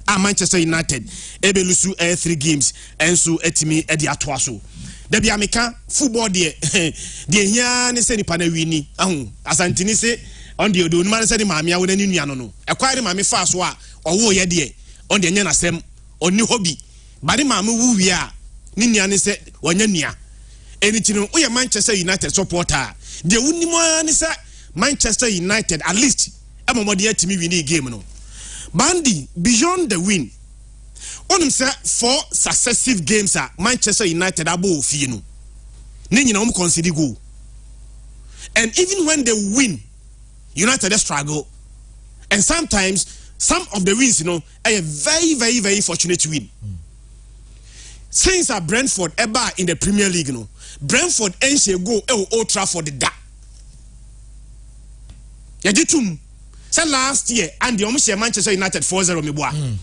a Manchester United ebelusu 3 games enso etimi e de atoa so da bia meka football de hia ne se nipa na wini ahu asantini se on de do numa se de maamia wo nani nua no ekwai de maame fa so a owo ye de on de nya nasem oni hobby bari maame wu wi a ni nua ne se wonya nua enichino wo ye Manchester United supporter de wunimo ne se Manchester United at least amomode atimi win game no Bandy beyond the win onum say 4 successive games are Manchester United abo ofie no ne nyina consider goal and even when they win United struggle and sometimes some of the wins are very fortunate win since Brentford ever in the Premier League Brentford enche go Old Trafford da yajitum say last year and the almost Manchester United 4-0 meboa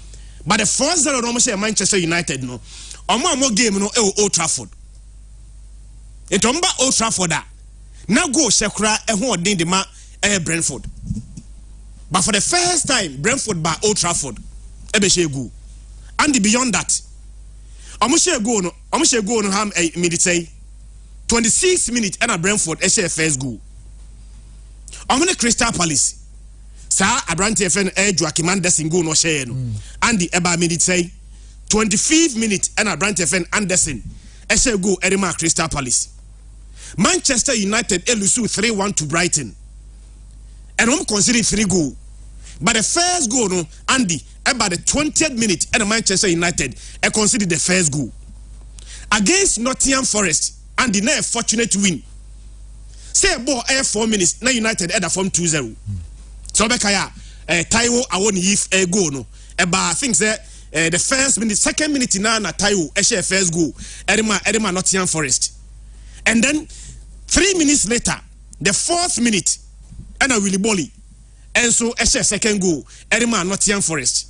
but the 4-0 almost Manchester United no omo game Old Trafford etomba Old Trafford na go shekura ehun odin de ma Brentford but for the first time Brentford by Old Trafford ebe she go and beyond that almost go no ham say 26 minutes and Brentford she first goal omone Crystal Palace sa Abrante FN Joaquim Anderson go no share no and the eba minute say 25 minutes and Abrante FN Anderson share go Edema Crystal Palace Manchester United elusu 3-1 to Brighton and considering 3 goal but the first goal no Andy about the 20th minute and Manchester United considered the first goal against Nottingham Forest and the near fortunate win say ball 4 minutes now United at form 2-0 so bekaya Taiwo awon if goal no about things that the first minute second minute na Taiwo share first goal Edema Nottingham Forest and then 3 minutes later the 4th minute and a Willy Bolly and so share second goal Edema Nottingham Forest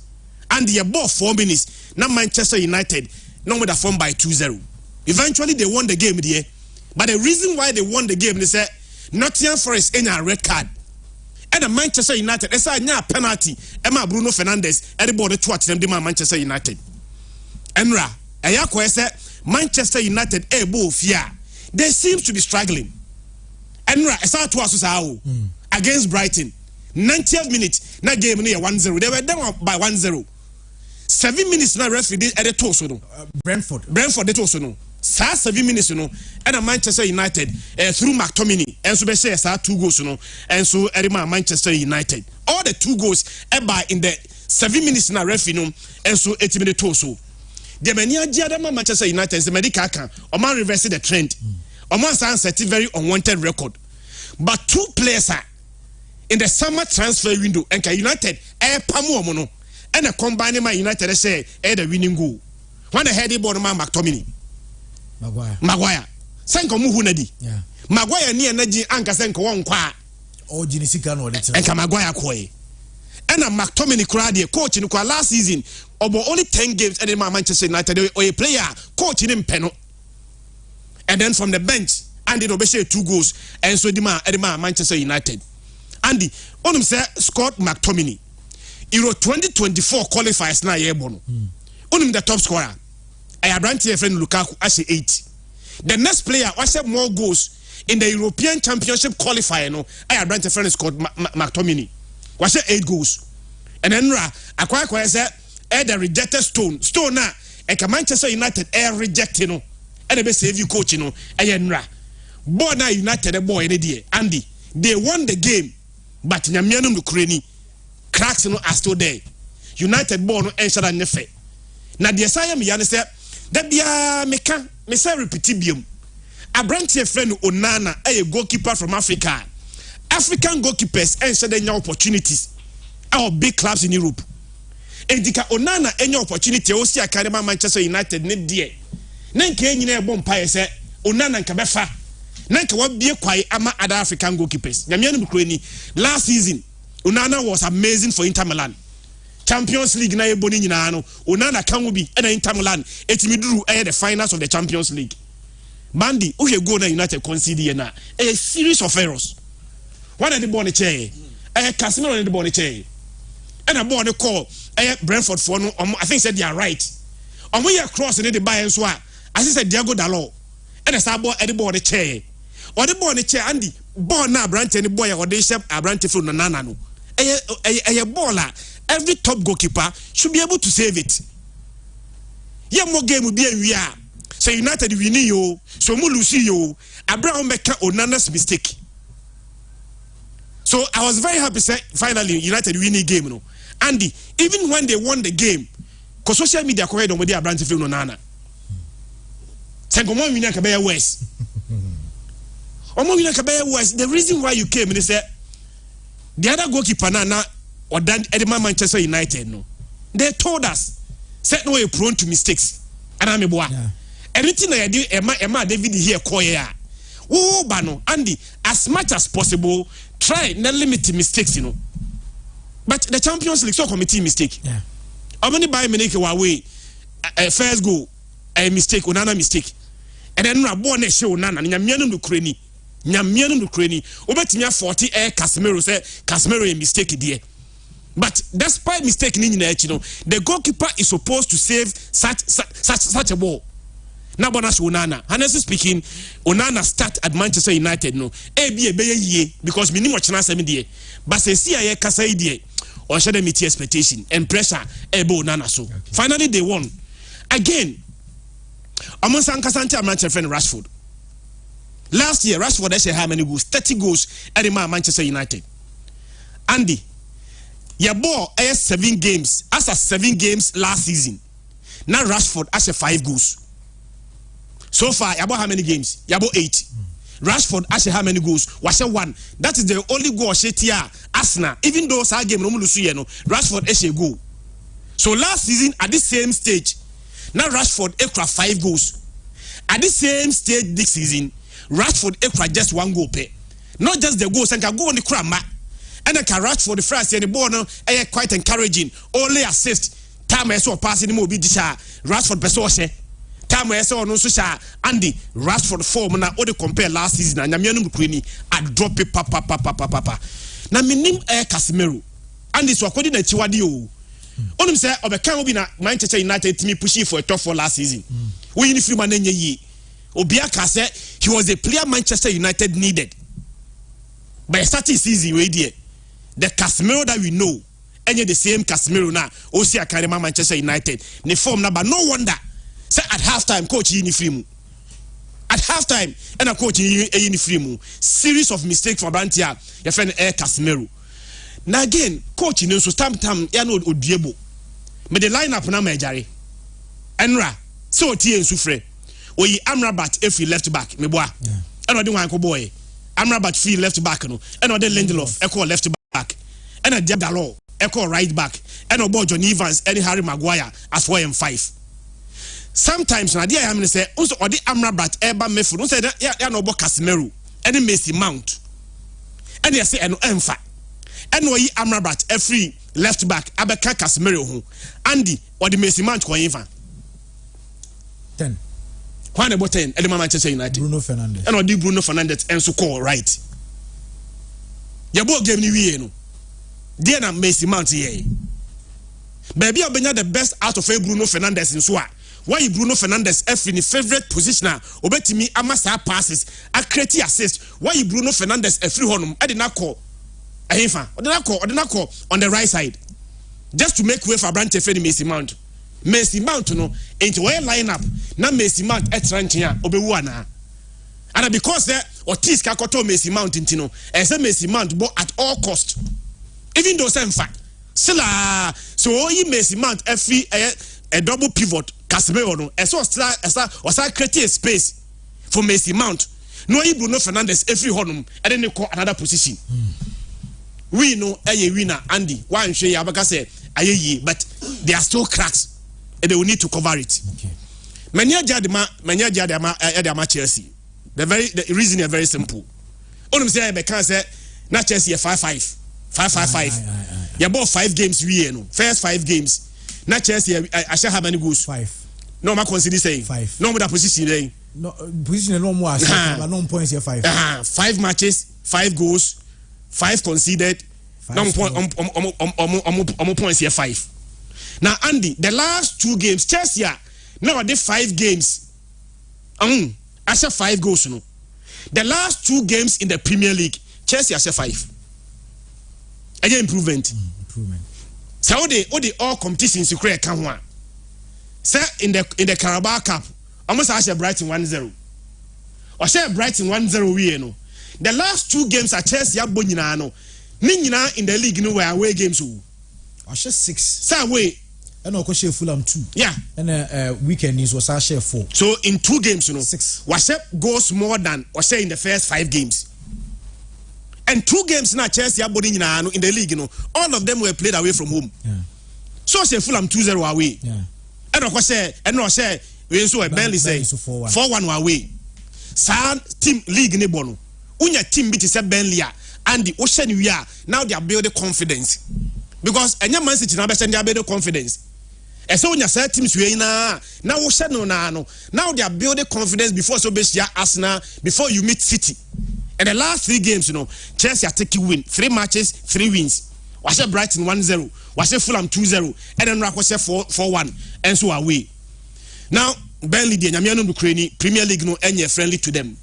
and the above 4 minutes now Manchester United no with a form by 2-0 eventually they won the game there but the reason why they won the game they said Nottingham Forest in a red card and Manchester United esa nya penalty Emma Bruno Fernandes everybody to at them Manchester United enra ayakwa say Manchester United fear they seem to be struggling enra esa to aso against Brighton 90th minute na game near 1-0 they were down by 1-0 7 minutes na referee did at the toss no Brentford they toss no 7 minutes and Manchester United through McTominay and so be share 2 goals and so Edema Manchester United all the 2 goals by in the 7 minutes na referee and so 8 minutes toss the many Adama Manchester United the medical can or man reverse the trend or man set a very unwanted record but 2 players are in the summer transfer window and United pamu and a combine Man United say the winning goal when the heady ball man McTominay Maguire senko muhu na di Maguire ni energy anka senko won kwa o jini sika no let enka Maguire koe and McTominay kura de coach ni kwa last season obo only 10 games and Manchester United or a player coach ni mpeno and then from the bench and it share 2 goals and so Edema Manchester United Andy onum say Scott McTominay Euro 2024 qualifiers na ye bono onum the top scorer I brand your friend Lukaku as 8. The next player was more goals in the European Championship qualifier. No, I brand your friend Scott McTominay was 8 goals. And then I said the rejected stone na and Manchester United rejected no and they save you coach no and boy now United the boy any day Andy they won the game but Nyamianum Ukraine cracks no are still there. United born no ensure that nefe. Na the say me yan say that bia me say repetibium Abrantie friend Onana a goalkeeper from Africa. African goalkeepers ensure they have opportunities our big clubs in Europe. Edika Onana any opportunity o see Academy Manchester United ne die. Na nke nyina e bom pae say Onana nka befa. Na nke wa bie kwai ama other African goalkeepers. Nyamianu Bukreni last season Onana was amazing for Inter Milan. Champions League na eboni nyina no Onana kan obi e na Inter Milan etimi duru the finals of the Champions League. Bandy o go na United concede na a series of errors. One of the ball chair Casemiro the ball chair and a ball call Brentford for no I think said they are right. On we cross in the buy and so as I said Diego Dalot and a ball at the ball the chair. Or the ball the chair and the ball now brand any boy or they shep a brand from the nana no. A baller, every top goalkeeper should be able to save it. Yeah, more game will be a we are. So United we need you, so mu lose you. Abraham make Onana's mistake. So I was very happy say finally United winning game no. Andy, even when they won the game, because social media correct on with their brand film Onana. Sengomo winner can be worse. Omo winner can be worse. The reason why you came and say the other goalkeeper now or then Edema Manchester United no. They told us said no, you're prone to mistakes. And I'm a boy. Everything I do, Emma David here koya. Oh, Bano, Andy, as much as possible, try not limit mistakes, you know. But the Champions League so committee mistake. Yeah. How many by Meneke away? First goal, a mistake, Onana mistake. And then Rabone show Onana, Nyamiano Nukreni. Nyamiano Nukreni. Obetimia 40 Casemiro say Casemiro a mistake there. But despite mistake in the goalkeeper is supposed to save such a ball. Now, Onana, honestly speaking, Onana start at Manchester United no. Because minimum chance media. But say CIA kasa idea or should they meet expectation and pressure Onana so. Okay. Finally they won. Again, among Sankasante Manchester friend Rashford. Last year, Rashford actually how many goals? 30 goals at the Manchester United. Andy, your ball has 7 games. As a 7 games last season. Now Rashford has 5 goals. So far, you how many games? You 8. Rashford actually how many goals? Was 1. That is the only goal she here. Arsenal, even though that game no Rashford actually goal. So last season at this same stage, now Rashford extra 5 goals. At this same stage this season, Rashford extra just 1 goal pay. Not just the goals, and can go on the crama. And I can Rashford the France and the ball now quite encouraging. Only assist. Time I saw passing the movie Rashford Pesoshe. Time I saw no social Andy Rashford form na o de compare last season and Nyamiano Mukweni I drop it papa. Na minim Casemiro Andy so according to Chiwadi o. Onum say obeka obi na Manchester United team pushing for a top 4 last season. We in free man nye Obiaka say he was a player Manchester United needed. By starting season we there the Casemiro that we know and the same Casemiro now Osi Academy Manchester United ne form number no wonder. Say at halftime, coach Yinifrimu. At halftime, and a coach Yinifrimu. Series of mistakes for Brantia, your friend Casemiro. Now again, coach so tam yano Odiebo. But the lineup na Majari. Enra, so T and Sufre. Or ye Amrabat every left back, meboa. And I do one boy. Amrabat free left back, no. And I then Lindelof, echo left back. And a Diabalo, echo right back. And a boy John Evans, and Harry Maguire as 4 and 5. Sometimes na dia I am say also odi Amrabat eba mefu no say ya no bo Casemiro any Messi Mount and you say eno emfa and no yi Amrabat every left back abeka Casemiro ho Andy odi Messi Mount ko yin 10 when about 10 at the Manchester United Bruno Fernandes and odi Bruno Fernandes and so call right ya bo game ni wie no dia na Messi Mount here baby obenya the best out of Bruno Fernandes in so why Bruno Fernandes in the favorite positioner obetimi amasa passes a create assist why Bruno Fernandes free honum I did not call on the right side just to make way for Brandt Messi Mount no into where lineup na Messi Mount etrantia obewu ana and because there Otis kakoto Messi Mount intino and say Messi Mount but at all cost even though say in fact sila so you Messi Mount every a double pivot Casemiro no so start create a space for Messi Mount no Bruno Fernandes every honum and then they call another position we know a winner Andy one show Abaka say aye but there are still cracks and they will need to cover it. Okay. Many Jadama Chelsea the reason is very simple only say I can say not Chelsea 5-5 you bought 5 games we no first 5 games not Chelsea I shall have many goals 5 no ma consider saying 5 no that position there no position no more but no points here 5 5 matches 5 goals 5 conceded no point points here 5 Now Andy, the last 2 games Chelsea now they 5 games. I said 5 goals no. The last 2 games in the Premier League, Chelsea has 5. Again improvement. So they all competitions you create can one. Say in the Carabao Cup, almost I said Brighton 1-0. Or say Brighton 1-0 we no. The last 2 games are Chelsea abonyina no. Ninyina in the league no were away games who. I share 6. Say away. And I share Fulham 2. Yeah. And weekend is was I share 4. So in 2 games, 6. Was goals more than or say in the first 5 games. And 2 games now Chelsea in the league, all of them were played away from home. Yeah. So say Fulham 2-0 away. Yeah. And I say we so Burnley say 4-1 away. Sa team league ne bono. Unya team bit say Burnley and the Ocean we are now they are building confidence. Because enya Man City na be send they building confidence. And so when you say teams we now they are building confidence before so be Arsenal before you meet City. And the last 3 games, Chelsea are taking win. 3 matches, 3 wins. Was it Brighton 1-0? Was it Fulham 2-0? And then Rock was 4-1. And so away. Now, Burnley, the Ukraine Premier League, no, and you're friendly to them.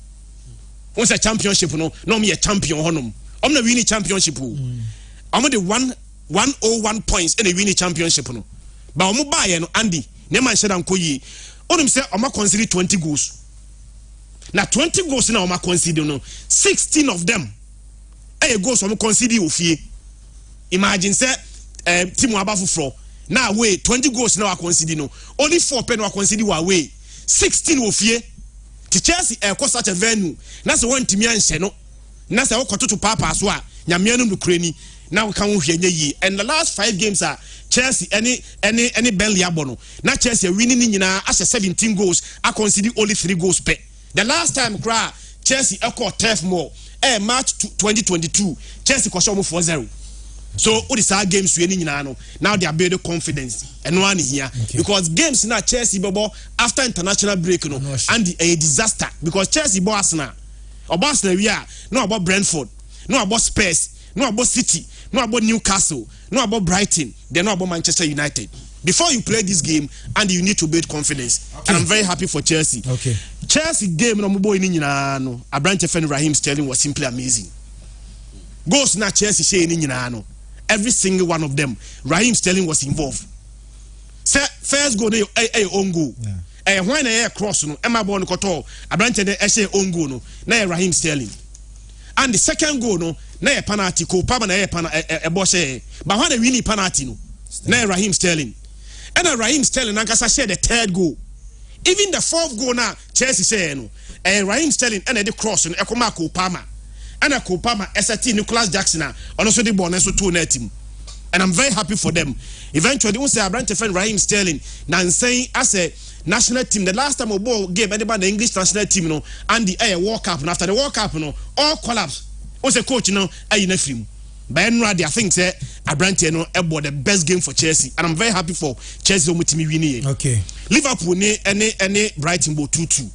Once a championship, no me a champion. I'm not winning championship. I'm the 101 points in a winning championship. No. But I'm buy Andy. Neman said I'm koyi. On him say I'm consider 20 goals. Now 20 goals now I'm consider 16 of them. Goals I'm consider ofie. Imagine say team above floor. Now wait 20 goals now I consider only 4 pen I consider away. 16 ofie. To Chelsea such a venue. That's the one team yan no. That's the to papa so nyamianu Ukraine. Now we can hear ye. And the last 5 games are Chelsea any Burnley abono. Now Chelsea winning as 17 goals. I consider only 3 goals per. The last time Chelsea equal turf more. March 2022. Chelsea cost almost 4-0. So all these games winning now they are building confidence. And one here because games now Chelsea bubble after international break and a disaster because Chelsea boss Arsenal. Or Arsenal we are no about Brentford, no about Spurs, no about City, no about Newcastle, no about Brighton, they're not about Manchester United. Before you play this game, and you need to build confidence. And I'm very happy for Chelsea. Chelsea game no boy ni no. Abrante Fen Raheem Sterling was simply amazing. Goals na Chelsea share ni no. Every single one of them, Raheem Sterling was involved. First goal na own goal. When I cross no, Emma Bon Koto, Abrante de share own goal no, na Raheem Sterling. And the second goal no, na penalty ko pa na boshe. But when they win penalty no, na Raheem Sterling. And Raheem Sterling Nankasa share the 3rd goal. Even the 4th goal now, Chelsea say no. Raheem Sterling and the cross and Ekoma Kopama. And a Kopama SAT Nicholas Jackson and also the bonus to 2 team. And I'm very happy for them. Eventually, we say Abrante Fen Raheem Sterling now saying as a national team. The last time a ball game anybody the English national team and the World Cup and after the World Cup all collapse. Was a coach in a film. By I think say Abrante about the best game for Chelsea, and I'm very happy for Chelsea winning. Okay. Liverpool any Brighton bo 2-2.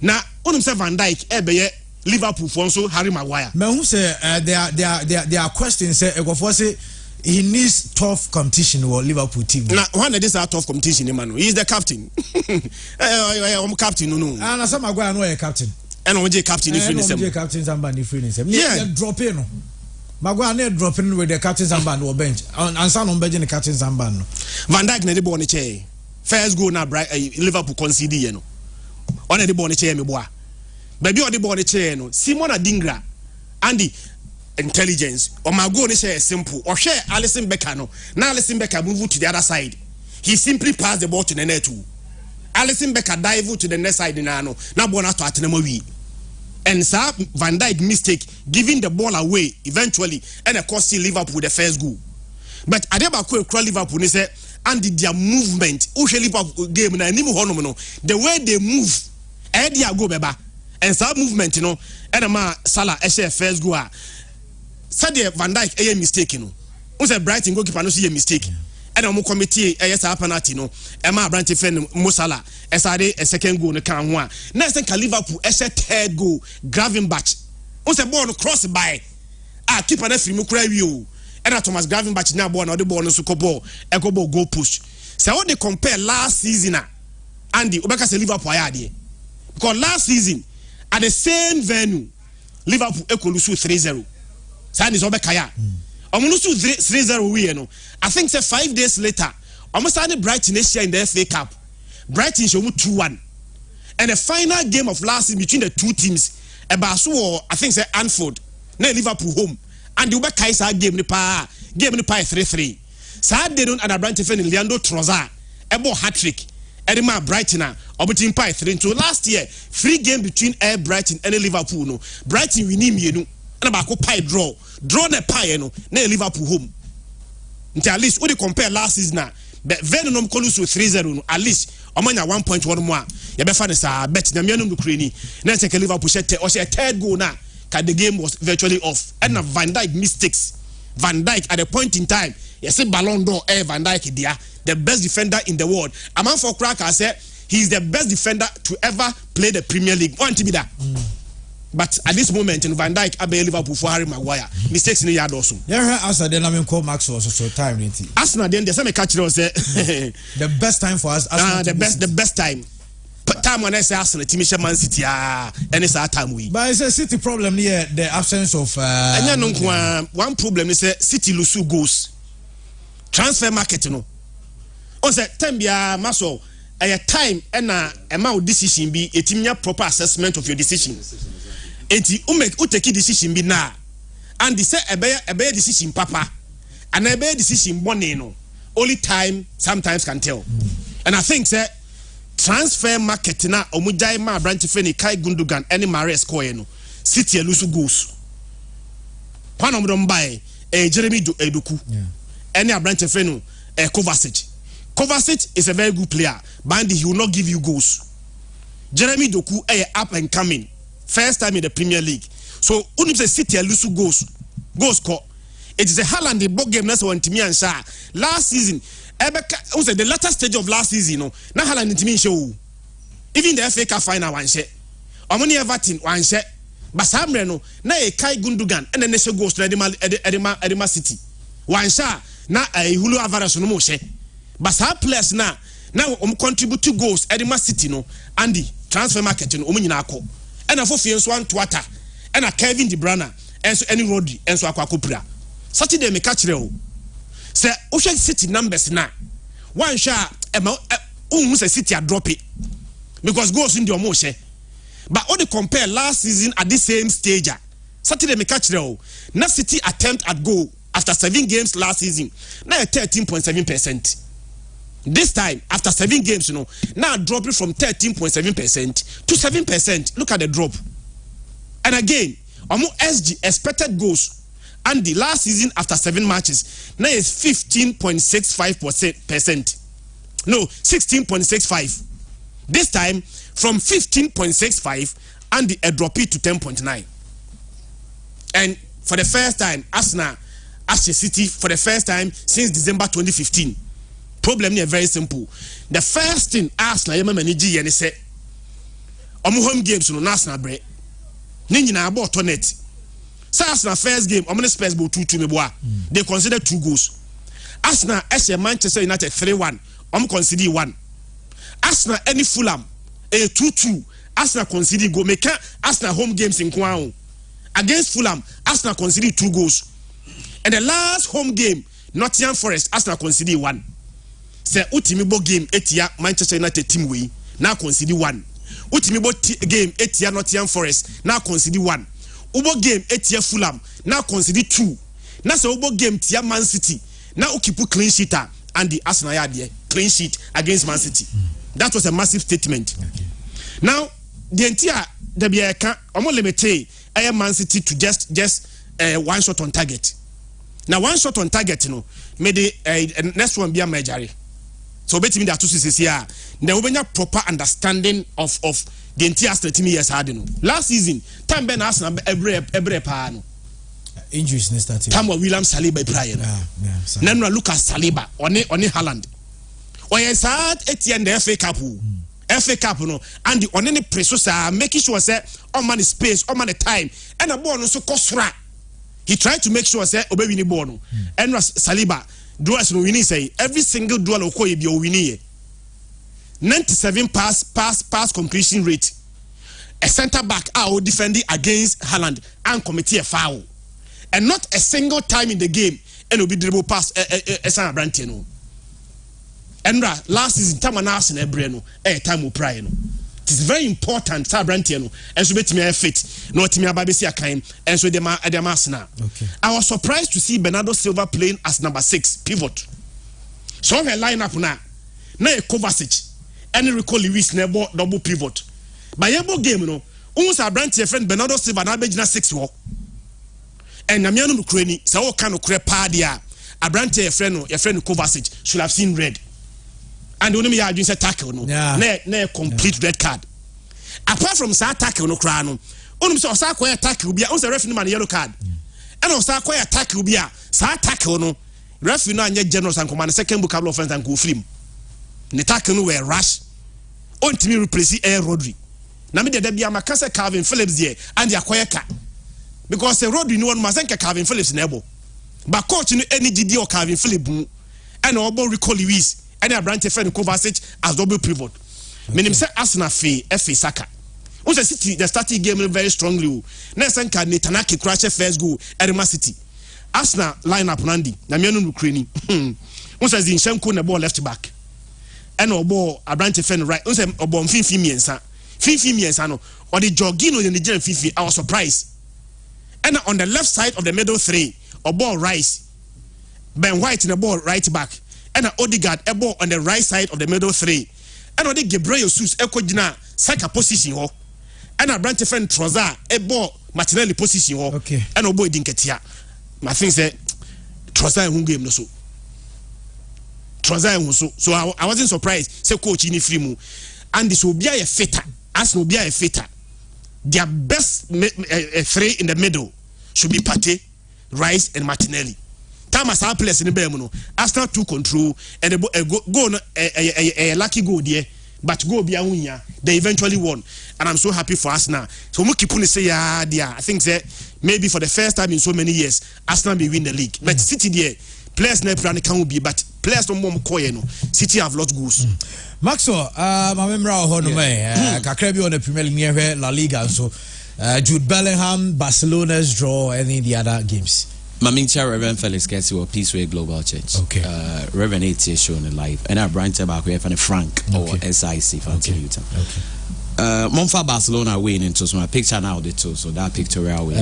Now, on himself Van Dijk Liverpool for also Harry Maguire. Man who say there are questions say he needs tough competition with Liverpool team. Now, one of these are tough competition, Emmanuel. He's the captain. I'm captain, no. And some Maguire no captain. And OJ captain is free. Captain somebody free. Yeah, drop in. Maguire dropping with the captain's armband or bench. And some on bench the captain's armband. Van Dijk na the ball on the chair. First goal na Liverpool concede you know. On the ball on the chair me boy. Baby on the ball on the chair no. Simon Adingra and the intelligence. Or my goal is simple. Or share Alisson Becker no. Now Alisson Becker move to the other side. He simply passed the ball to the net too. Alisson Becker dive to the next side now no. Now ball to Atenemo. And sir, Van Dijk mistake giving the ball away eventually and of course see Liverpool the first goal. But Adebako call Liverpool they say and their movement Liverpool game na the way they move they go beba and sir movement and ma Salah first goal said Van Dijk a mistake say Brighton goalkeeper no see a mistake and I'm committee a penalty Emma Abrante Fen Musala a second goal no can one next thing Liverpool a 3rd goal Gravenberch on the ball cross by keeper na free mu cry you and Thomas Gravenberch now born or the ball no so ball goal push. So what they compare last season Andy Obeka say Liverpool ayade. Because last season at the same venue Liverpool ekolusu 3-0. Sani is Obeka ya. Omunusu 3-0 we no. I think say 5 days later almost started Brighton Asia in the FA Cup. Brighton show 2-1. And the final game of last season between the two teams Ebasu I think say Anfield na Liverpool home and the Obeka is game ni pa 3-3. Saturday don't and Brighton fan Leandro Trossard ebo hat-trick Edema Brighton obutin pie 3-2 last year 3 game between Brighton and Liverpool no Brighton we need mienu and ba ko pie draw na pie no na Liverpool home until at least we compare last season na Venom Colusu 3-0 no at least omanya 1.1 more ye be fa ne sa bet na mienu no kreni na take Liverpool shete or say third goal na the game was virtually off and Van Dijk mistakes Van Dijk at a point in time yes Ballon d'Or Van Dijk dia the best defender in the world. A man for Cracker said he's the best defender to ever play the Premier League. Want to be that. But at this moment in Van Dijk abe Liverpool for Harry Maguire mistakes in the yard also. Yeah, Arsenal then I mean call Max also so time nti. Arsenal then the same catch say the best time for us the best time. Time when I say Arsenal team Man City and it's our time we. But it's a City problem here the absence of one problem is City lose goals. Transfer market no. On say time bia maso a time and amount decision be a team proper assessment of your decision. Enti u take decision be na and the say a bear decision papa and a bear decision money no. Only time sometimes can tell. And I think say transfer market na omujai ma branch feni Kai Gundogan any Mahrez score no City lose goals. One of them buy Jeremy Eduku. Any branch feni Kovacic is a very good player, but he will not give you goals. Jeremy Doku up and coming, first time in the Premier League. So only say City lose goals score. It is a Haaland the ball game that's one to me and Sha. Last season, the latter stage of last season, no, na Haaland to me show. Even the FA Cup final one share. Omoni Everton one share. But Samre no, na Kai Gundogan and then they show goals to Edema City. One share na Hulu Avaras no more share. But some players now contribute 2 goals Edema City no and the transfer market no nyina akọ and for Fienso and Twata and Kevin De Bruyne and so any Rodri and so akwa Saturday me catch re o say Ocean City numbers na one shot say City a drop it because goals in the omo but all the compare last season at the same stage Saturday me catch re o na City attempt at goal after 7 games last season now 13.7%. This time, after 7 games, now dropping from 13.7% to 7%. Look at the drop. And again, SG expected goals. And the last season, after 7 matches, now is 15.65%. No, 16.65. This time, from 15.65, and the drop it to 10.9. And for the first time, Arsenal, City, for the first time since December 2015. Problem is very simple. The first thing Arsenal manage and say home games no Arsenal break. Ni nyina about on it. So Arsenal first game, Spurs go 2-2 me boa. They consider 2 goals. Arsenal Manchester United 3-1. Consider 1. Arsenal any Fulham 2-2. Arsenal consider go make Arsenal home games in Kwao. Against Fulham, Arsenal consider 2 goals. And the last home game, Nottingham Forest, Arsenal consider 1. Say Utimibo game etia Manchester United team we now consider 1. Utimibo game etia Nottingham Forest now consider 1. Ubo game etia Fulham now consider 2. Now say Ubo game tia Man City now ukipu clean sheet and the Arsenal yard clean sheet against Man City. That was a massive statement. Okay. Now the entire WK almost limited Man City to just 1 shot on target. Now 1 shot on target made the next one be a major. So bet me that two seasons here. There will be a proper understanding of the entire team years had. Last season, time Ben Arsenal every pan. Injuries next started. Time William Saliba prior. Now look at Saliba on Haaland. When you start Etienne the FA Cup. FA Cup no and the on any pressure making sure say all man space, all man time and a ball also cost right. He tried to make sure say obey winning ball no. And Saliba duels no winning say every single duel okoye bi o winning 97 pass completion rate. A centre back out defending against Haaland and commit a foul. And not a single time in the game and will be dribble pass San Abrantino. And last season time and ask in Ebreno time will pry. It is very important Sabrantino and so bet me fit no me ababesi akaim and so dem Arsenal. Okay. I was surprised to see Bernardo Silva playing as number 6 pivot. So her lineup now a Kovacic and Rico Lewis nebo double pivot. By yebo game no uns Abrantino friend Bernardo Silva na begina 6 wo. And Namiano Ukraini say o kan okre pa dia Abrantino friend Kovacic should have seen red. And only me had been tackle no. Na complete red card. Apart from that tackle no cry no. Only so sa kwaya tackle bia, only referee man yellow card. And on sa kwaya tackle bia, sa tackle no. Referee no anya general and command second book offense and go film. The tackle no were rash. Only me replace Rodri. Na me de bia makasa Calvin Phillips there and the acquire car. Because the Rodri no one must Calvin Phillips nebo. But coach no any GD or Calvin Phillips and obo Rico Lewis. And a branch friend Kovacic as double pivot. Meaning say Arsenal FA Saka. Once City the starting game very strongly. Next time Netanaki crash first goal at Man City. Arsenal lineup Nandi. Na me no Ukraine. Once the Zinchenko na ball left back. And obo a branch friend right. Once obo Fifi miensa no. Or the Jorginho in the Nigerian Fifi. I was surprised. And on the left side of the middle three, obo Rice. Ben White in the ball right back. And Odegaard a ball on the right side of the middle three. And on the Gabriel Jesus Ekojina Saka position ho. And a branch friend Troza a ball Martinelli position ho. Okay. And Obo Dinketia. My thing said Troza and game no so. Troza and so I wasn't surprised. Say coach in Frimu. And this will be a fitter. As will be a fitter. Their best three in the middle should be Partey, Rice, and Martinelli. Thomas our players in the Bemuno. Arsenal to control and go a lucky goal there, but go be a winner. They eventually won, and I'm so happy for Arsenal. So we keep on say I think that maybe for the first time in so many years, Arsenal may win the league. But City there, players never plan can be, but players don't more coin. City have lost goals. Maxwell, my memory of Kakrebi on the Premier League near La Liga, so Jude Bellingham, Barcelona's draw, and in the other games. Mamincha Reverend Felix Kessie or Peaceway Global Church. Okay. Reverend 8 years shown in live. And I branch about here from Frank or SIC from Utah. Okay. Monfa Barcelona win into my picture now the two, so that pictorial win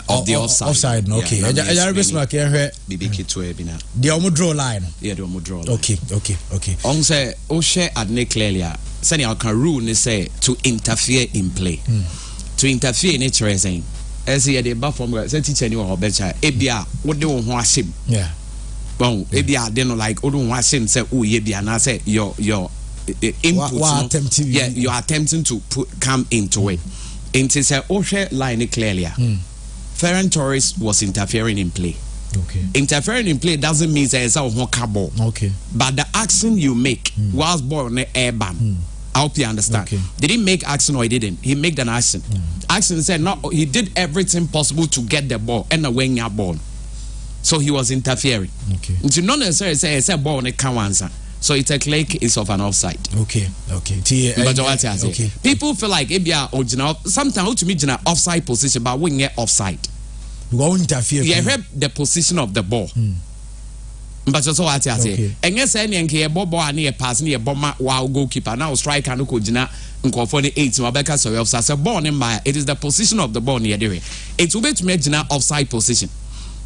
of the offside. Offside, okay. I just mark here. BBK to Ebina. The Omo draw line. Yeah, the Omo draw line. Okay. On say Oshe adne clearly. Sani I can rule say to interfere in play. To interfere in nature saying. As he had a buffer from the teacher knew or better. Ebia, what do you want to see? Yeah. Bon, Ebia, they don't like, Odun Wasim say, oh, Ebia, and I say, your input. Yeah, you're attempting to come into it. Into say, Oshe line clearly. Ferran Torres was interfering in play. Okay. Interfering in play doesn't mean that it's a cabo. Okay. But the action you make was born on the airban. I hope you understand. Okay. Did he make action or he didn't? He made an action. Action said no, he did everything possible to get the ball and the wing your ball. So he was interfering. Okay. It's not necessarily say it's a ball on a canwansa. So it's a clear case of an offside. Okay. But what I say, people feel like original sometimes to me offside position, but when you're offside. You won't interfere. You have the position of the ball. But that's what I say. And yes, any and Bobo and near pass near bomber while goalkeeper now strike and Kojina and for the 8 Rebecca so offside. So born in by it is the position of the ball near the way. It's way to make offside position.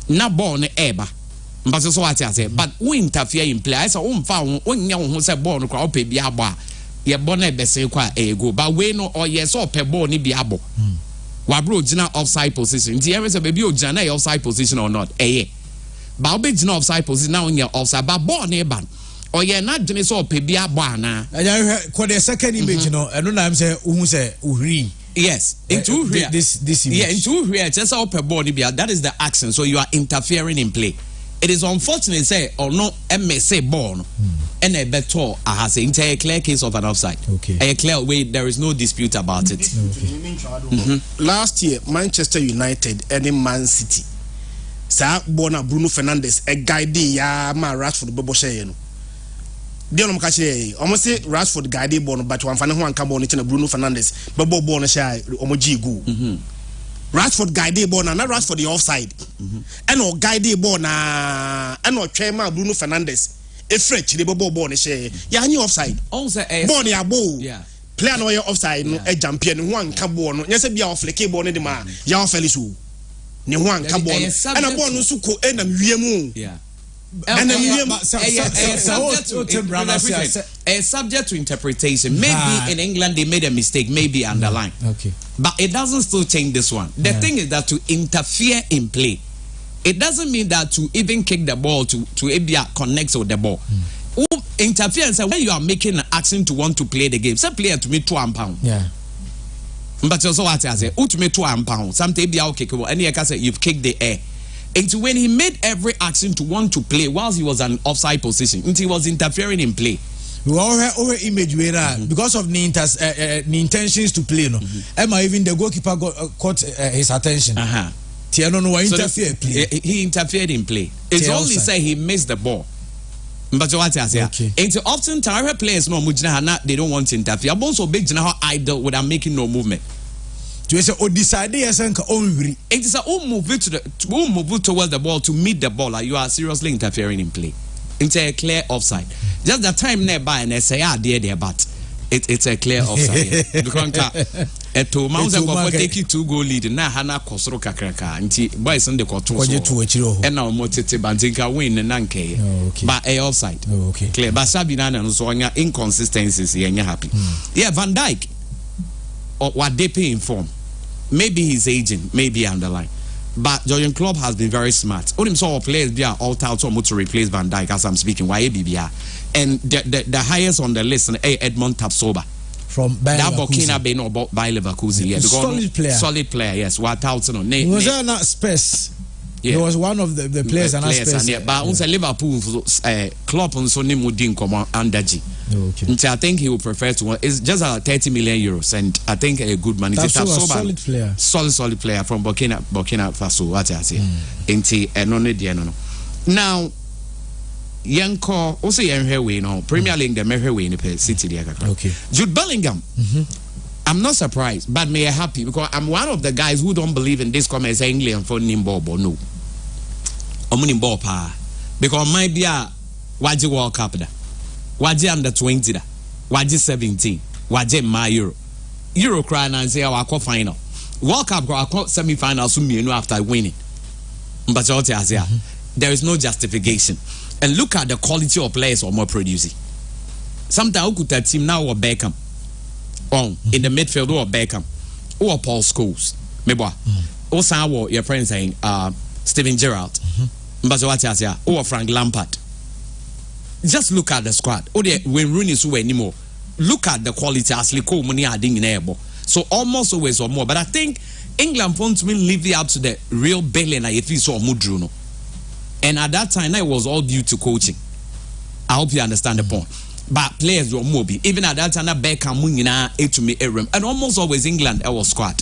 Not born ever. But that's what I say. But we interfere in play. I saw found when you say born crowd pay biaba. Ye bonnet bese qua a go. But we no or yes or pe ball ni biabo. Wabro Jina offside position. The ever say baby o Jana offside position or not. But be no offside position now in your offside, but born a ban. Or you're not doing so, Pebia Bana. And I quite a second image, you know, and when I'm saying, Uri. Yes, into this yeah, into here, just all per body, that is the action. So you are interfering in play. It is unfortunate, say, or no, MSA born, and a better has an entire clear case of an offside. Okay. A clear way, there is no dispute about it. Last year, Manchester United and Man City. sa bona Bruno Fernandes a guide ya ma Rashford bebo share no de no mka share almost say Rashford guide ball but one fan ho anka ball no Bruno Fernandes bebo ball no share omo jigu Rashford guide ball na Rashford the offside and o guide ball na and o twa ma Bruno Fernandes e fretch the bebo ball no share ya any offside also ball ya ball yeah player no ya offside no e champion ho anka ball no nyese bia offleke ball no de ma ya offelisu ni ho anka ball and a ball no so ko e na wiemu yeah and subject to interpretation. Maybe in England they made a mistake, maybe underline. Okay. But it doesn't still change this one. The thing is that to interfere in play, it doesn't mean that to even kick the ball to connect with the ball. Interference when you are making an action to want to play the game. Some player to me £2. Yeah. But also what I say, to me £2. Sometimes they are kickable. And you can say you've kicked the air. And when he made every action to want to play whilst he was an offside position, he was interfering in play. We all have image where because of the intentions to play, no. Emma even the goalkeeper caught his attention. He interfered in play. It's only say he missed the ball. But what I say, it's often time players no they don't want to interfere. I'm also big idle without making no movement. You say, "Oh, decide yes, and it is a move towards the ball to meet the ball. Like you are seriously interfering in play. It's a clear offside. Just the time nearby and they say, there, but it's a clear offside. Eto Mausa go take you 2-goal lead na hana kosoro kakraka nti boys on the court and now motete bantinka win na nke but a offside clear but Sabina no so nya inconsistencies yenya happy yeah Van Dijk or what they pay in form maybe he's aging maybe underline but Jurgen Klopp has been very smart all him saw players be all out to replace Van Dijk as I'm speaking why BBR and the highest on the list Edmond Tapsoba from Burkina Faso by Leverkusen, yeah, solid player, yes. What out no? Was there not Spurs? Yeah. He was one of the players and Spurs. Yeah, but also Liverpool, Klopp on Sonny Mudin come under G. Okay. I think he would prefer to. It's just €30 million, and I think a good money. That's a solid player. Solid player from Burkina Faso. What I say, no. Now. Yanko also Yanhewe no Premier League the Mehewe in the City there. Okay. Jude Bellingham. I'm not surprised, but me happy because I'm one of the guys who don't believe in this comment as England for Nimbo no. Nimbo pa because might be a Waji World Cup da. Waji under 20 da. Waji 17. Waji my Euro cry and say our quarter final. World Cup our semi-final so me after winning. But there is no justification. And look at the quality of players or more producing. Sometimes we could team now or Beckham. In the midfield or Beckham. Or Paul Scholes. Maybe. Or some your friend saying Steven Gerrard. Or Frank Lampard. Just look at the squad. Or when Rooney is away anymore. Look at the quality as Liko money adding in air. So almost always or more. But I think England wants to live up to the real Bellingham if you saw Mudruno. And at that time, it was all due to coaching. I hope you understand the point. But players were mobile. Even at that time, Beckham, and almost always England, I was squad.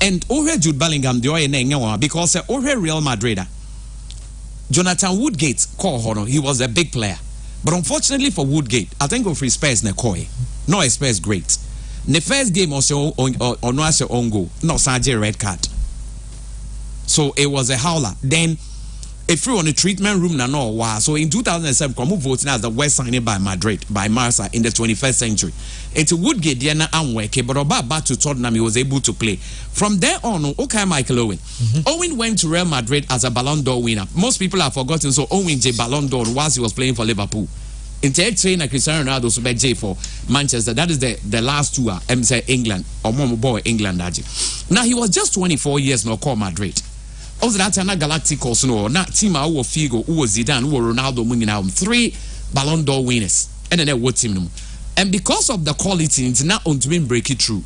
And over Jude Bellingham, because over Real Madrid, Jonathan Woodgate, he was a big player. But unfortunately for Woodgate, I think of Spurs, no Spurs great. The first game also on own goal, no Sergio red card. So it was a howler. Then if you're on the treatment room, so in 2007, Cromwell voting as the worst signing by Madrid, by Marca in the 21st century. It's Woodgate, Diana Amweke, but about back to Tottenham, he was able to play. From there on, okay, Michael Owen. Owen went to Real Madrid as a Ballon d'Or winner. Most people have forgotten, so Owen J. Ballon d'Or whilst he was playing for Liverpool. In trainer Cristiano Ronaldo, so J for Manchester. That is the last two, England, or more boy, England. Now, he was just 24 years, no call Madrid. Also, that's an Galacticos, no, not team who Figo, who was Zidane, who were Ronaldo, winning out 3 Ballon d'Or winners, and then what team. And because of the quality, it's not on to win break it through.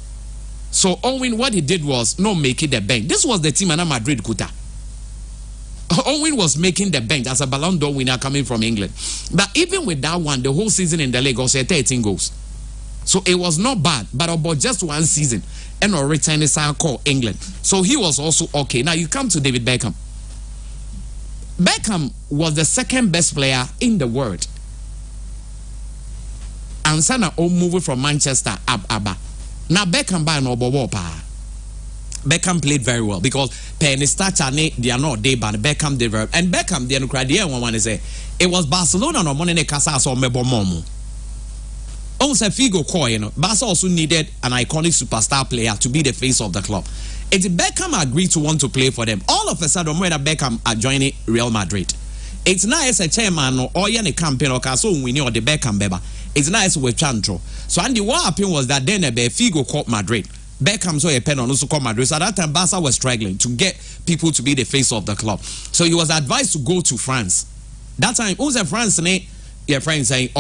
So Owen, what he did was not make it the bank. This was the team and Madrid Kuta. Owen was making the bench as a Ballon d'Or winner coming from England. But even with that one, the whole season in the league also 13 goals. So it was not bad, but about just one season. And return is call England. So he was also okay. Now you come to David Beckham. Beckham was the second best player in the world. And Sana moved from Manchester Abba. Now Beckham by no pa. Beckham played very well because Penny Stacha they are not they but Beckham did very and Beckham the idea one is say it was Barcelona no money Casa so mebo momo. Also Figo coin, Barca also needed an iconic superstar player to be the face of the club. It's Beckham agreed to want to play for them. All of a sudden, when Beckham are joining Real Madrid, it's nice a chairman or any campaign or so we know the Beckham beba. It's nice with Chantro. So and the what happened was that then Figo called Madrid. Beckham saw a pen on also called Madrid. So at that time, Barca was struggling to get people to be the face of the club. So he was advised to go to France. That time, who's a France? Your friend saying,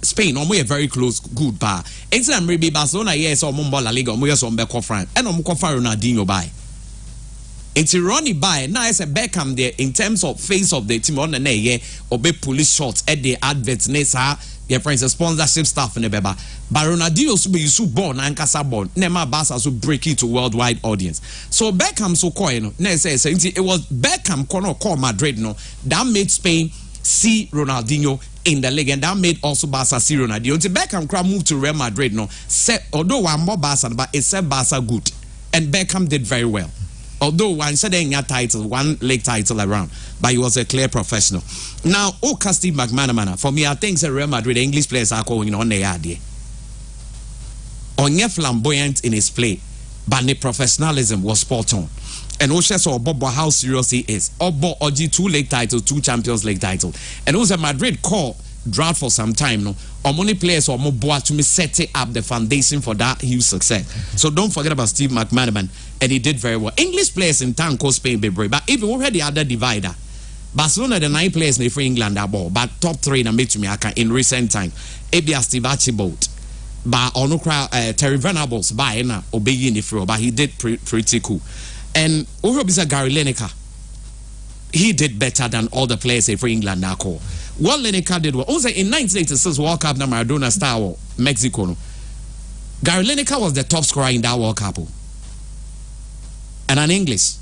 Spain, a very close, good bar. It's maybe Barcelona, yes, or Mumba La Liga, or Muyas France, and Ronaldinho by. It's Ronnie by now as a Beckham there in terms of face of the team on the day, or be police shots at the adverts, Nessa, your friends, the sponsorship staff in the Beba. But Ronaldinho so be you born and Casabon, Nema Barca so break it to worldwide audience. So Beckham so coin, it was Beckham call Madrid, no, that made Spain see Ronaldinho in the league, and that made also Barca see Ronaldinho. Until Beckham moved to Real Madrid, no, although one more Barca, but it said Barca good, and Beckham did very well. Although one said title, one league title around, but he was a clear professional. Now, Steve McManaman, for me, I think the Real Madrid English players are going on the idea. Onye flamboyant in his play, but the professionalism was spot on. And Osha saw Bobo how serious he is. Obo Oji 2 league titles, 2 Champions League titles. And also Madrid call drought for some time no. Or money players or more boy to me setting up the foundation for that huge success. So don't forget about Steve McManaman, and he did very well. English players in town call Spain be brave, but even we had the other divider. Barcelona the 9 players in England are ball, but top 3 in the in recent time. Ebia Steve Archibald. But Onukra Terry Venables by na obey in the floor, but he did pretty cool. And Urobisa Gary Lineker, he did better than all the players for England now call. What Lineker did was also in 1986 World Cup, na Maradona star Mexico. No. Gary Lineker was the top scorer in that World Cup. And an English.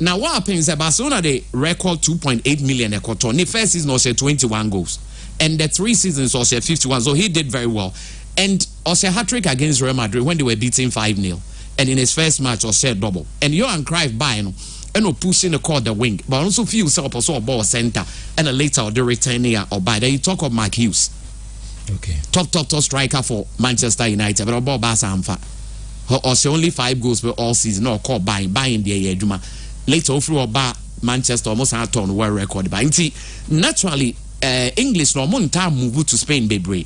Now what happens is that Barcelona they record 2.8 million equator. The first season also 21 goals. And the 3 seasons also 51. So he did very well. And also a hat-trick against Real Madrid when they were beating 5-0. And in his first match was shared double. And Johan Cruyff by and pushing the court the wing. But also feel self also a ball center. And later the return here or by. Then you talk of Mark Hughes. Okay. Top striker for Manchester United. But about Barca Amfa. Also only 5 goals per all season. No call buying the year. Later through about Manchester almost had on world record. But naturally English no more time move to Spain baby.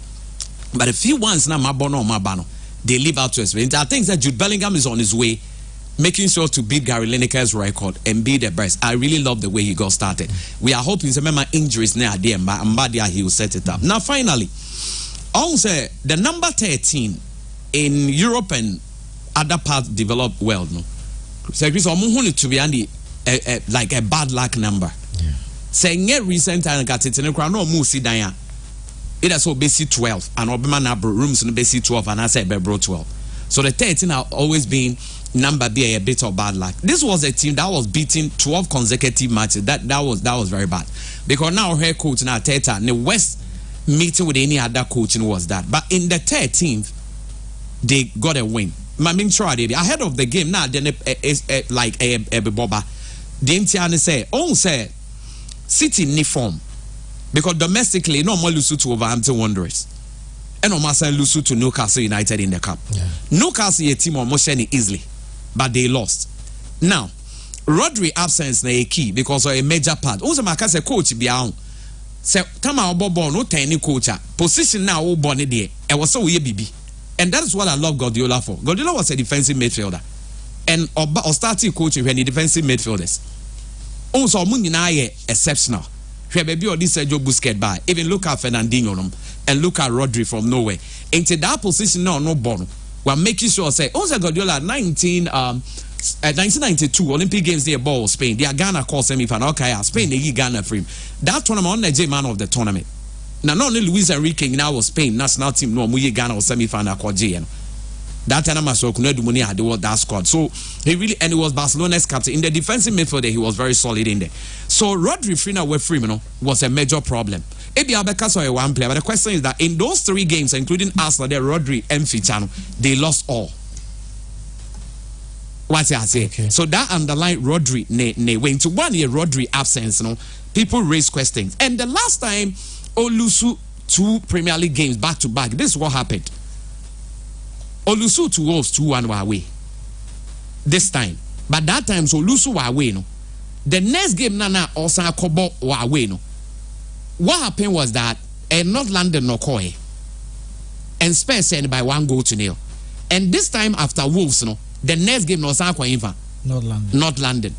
But a few ones now Mabano. They live out to experience. I think that Jude Bellingham is on his way, making sure to beat Gary Lineker's record and be the best. I really love the way he got started. We are hoping to remember injuries now there, but Mbadia he will set it up. Now finally, also the number 13 in Europe and other parts developed well. No, so Chris, to be like a bad luck number. Saying recent time got it in the crown no musi daya. It has so basic 12 and Obama rooms in the basic 12 and I said Bebro 12. So the 13 have always been number be a bit of bad luck. This was a team that was beating 12 consecutive matches. That was very bad. Because now her coach now Teta the West meeting with any other coaching was that. But in the 13th they got a win. I mean sure I did. Ahead of the game now then like a boba. The Intiani say, oh say City ni form. Because domestically, no more lose to Wolverhampton Wanderers. And no more lose to Newcastle United in the cup. Yeah. Newcastle a team almost sharing easily, but they lost. Now, Rodri absence na a key because of a major part. Also, my coach be out. So, time our ball no tiny coach. Position now all bonnet there. It was so weird, BB. And that is what I love Guardiola for. Guardiola was a defensive midfielder, and or starting coaching when the defensive midfielders. Also, Munina exceptional. Baby or this Sergio Busquets by even look at Fernandinho and look at Rodri from nowhere into that position now no ball. We're making sure say also Guardiola 1992 Olympic Games there ball Spain they are Ghana call semi-final okay Spain they give Ghana free that tournament on the man of the tournament now not only Luis Enrique now was Spain national team no muye Ghana or semi-final kwa That time Masokuna Dumuni had that squad. So he really, and he was Barcelona's captain. In the defensive midfield, he was very solid in there. So Rodri Frina Wefrimino was a major problem. Ebi Abeka saw a one player, but the question is that in those 3 games, including Arsenal, the Rodri and Fichano, they lost all. What's I say? Okay. So that underlying Rodri ne went to 1 year Rodri absence, people raise questions. And the last time Olusu 2 Premier League games back to back, this is what happened. Olusu to Wolves 2-1 were away. This time. But that time so Olusu were away, The next game Nana Osa Kobo were away, What happened was that North London no koi and Spurs sent by 1-0. And this time after Wolves, the next game no Osa Koinfa. North London.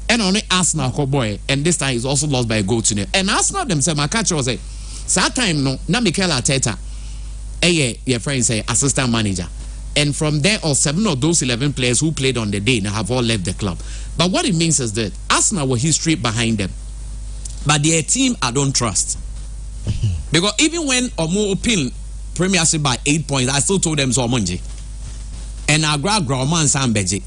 And only Arsenal boy, and this time is also lost by 1-0. And Arsenal themselves, my catcher was that time na Mikel Arteta, your friend say assistant manager. And from there, all 7 of those 11 players who played on the day now have all left the club. But what it means is that Arsenal were history behind them. But their team I don't trust. Because even when Omo open Premiership by 8 points, I still told them so Monji. And I grab Grauman Sambeji.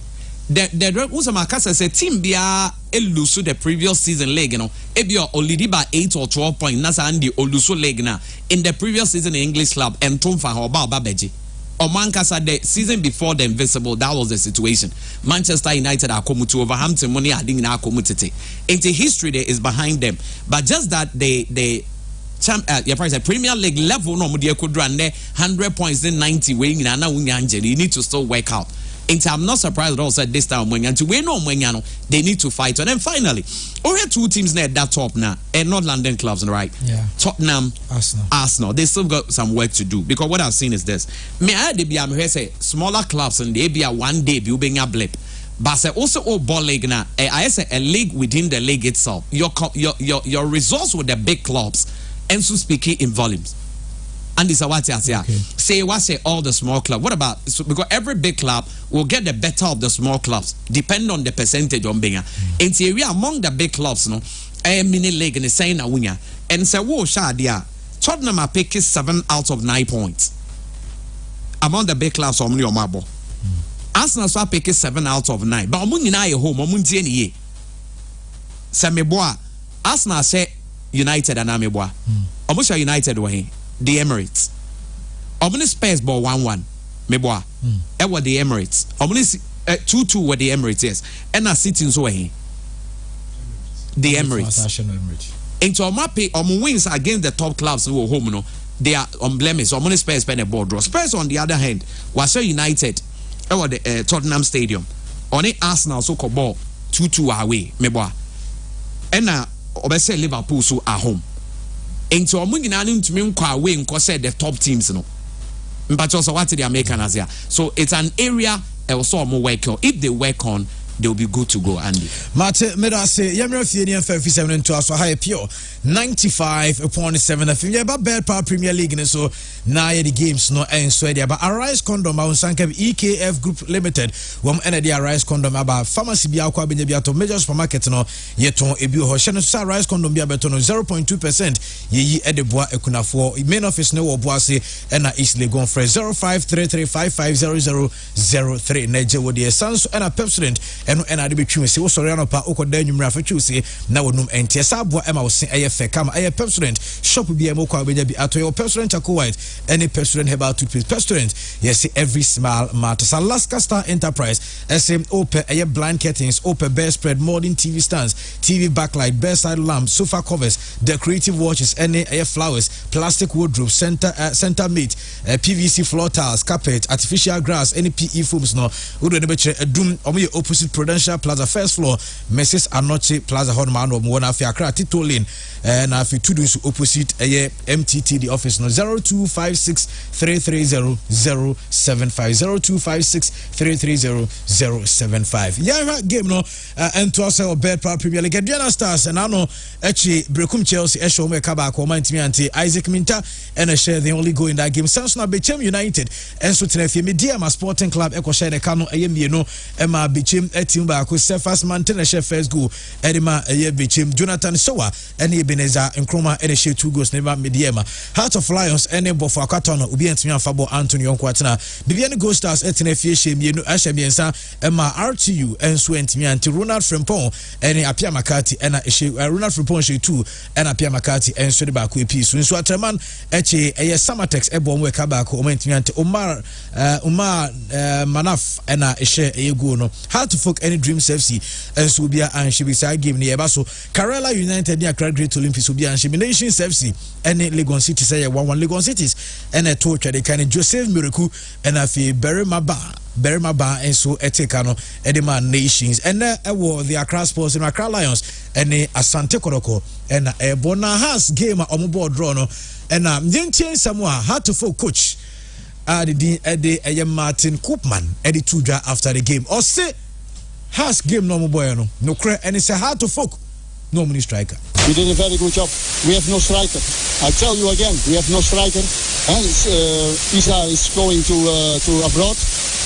The Usamakasa said team bia elusu the previous season leg, ebia already by 8 or 12 points. Nasa andi olusu leg na in the previous season in English club and Tumfa Hoba Babeji. Omankasa the season before the Invincible, that was the situation. Manchester United are come to Wolverhampton money are ding na community. Into history there is behind them. But just that they Premier League level no mudia could run there 100 points in 90 weighing na you need to still work out. And I'm not surprised at all said this time when they need to fight. And then finally, we have 2 teams at that top now, and not London clubs, right? Yeah. Tottenham, Arsenal. They still got some work to do because what I've seen is this. May I be say smaller clubs and they be a one day you being a blip. But say also all ball league now. I say a league within the league itself. Your results with the big clubs and so speaking in volumes. And this is what I say. Say what say all the small clubs. What about because every big club will get the better of the small clubs, depending on the percentage on being. In theory, among the big clubs, a mini league and the saying a winner. And say, whoa, Shadia, Tottenham are picking 7 out of 9 points. Among the big clubs, only on Marble. Arsenal are picking 7 out of 9. But among you home, among Jenny, Sameboa, Arsenal say United and Ameboa. Almost United were here. The Emirates. Omni Spurs ball 1-1. Meboa. It was the Emirates. Omni 2-2 were the Emirates, yes. And a sitting so here. The Emirates. Into Omape, wins against the top clubs who were home, they are on blemish. Omni Spurs spend a ball draw. Spurs on the other hand was so United. It was the Tottenham Stadium. Only Arsenal so called ball 2-2 away. Meboa. And now obviously Liverpool so at home. Into Omunginani to me away and said the top teams, But also what the Americans here. So it's an area also more work on. If they work on, they'll be good to go, Andy. Mate, Medase, Yamra Fienian 57 to us, high pure 95.7 FM. Yeah, but bad power Premier League, and so now the games no and so there. But Arise Condom, our Sankem EKF Group Limited, one energy Arise Condom about pharmacy Biakwa Benjabiato, major supermarket no yeton ebu Hoshan Arise Condom Biabetono 0.2%. Ye Edebois Ekunafo, main office no Boise, and East Legon for 0533550003. Neja would the Sans and a Pepsodent. And I be true, say, oh, sorry, pa oko den numera for choose now no enti sabo Emma was saying AF come a Pepsodent shop be a moko be ato your Pepsodent Chaco White any Pepsodent herbal toothpaste Pepsodent yes every smile matters. Alaska Star Enterprise SM open a blind curtains open bear spread modern TV stands TV backlight bedside lamp sofa covers decorative watches any air flowers plastic wardrobe center meat PVC floor tiles carpet artificial grass any PE foams no we do a doom opposite Prudential Plaza first floor Mrs. Anoche Plaza Horman of Mwana Fiakra Tito Lane and if you do opposite a MTT the office no 0256-330-075 yeah game no and to us our bed power Premier League Diana Stars and I know actually Brekum Chelsea Esho me kaba ko man timi anti Isaac Minta and a share the only go in that game Samson Bechem United and so tenefi media Sporting Club Eko share the Kano ayemieno Emma Bechem team back with Cephas Mountain share first goal Edima Bechem Jonathan Sowa and Ebenezer Nkrumah and share 2 goals never mediema. Heart of Lions and Bofo Akatono Ubi and Fabo Anthony Onkwatana. Bibian Ghost Stars etene fieshe mienu asha miensa Emma RTU and Swentimi anti Ronald Frimpong and Apia Makati and Ronald Frimpong she 2 and Apia Makati and Swediba Kui Peace. So Atraman Eche Samatex Ebon Wekabako Omentimi anti Umar Manaf and Eshe Eguno. Heart of Folk any Dreams FC and Subia and she beside game near Basso. Kerala United near Great Olympics Subia and Shibination FC and Legon City say 1-1 Legon Cities and a torture they can Joseph Miracle and a fee Berima Ba and so Etekano Edema Nations and the Accra Sports and Accra Lions and Asante Koroko and a Bonahas game on board Drono and Dintian Samoa had to full coach the Martin Koopman Eddie Tuja after the game or say has game no boy no credit and it's a hard to folk no many striker. We did a very good job. We have no striker. I tell you again, we have no striker. And Isa is going to abroad,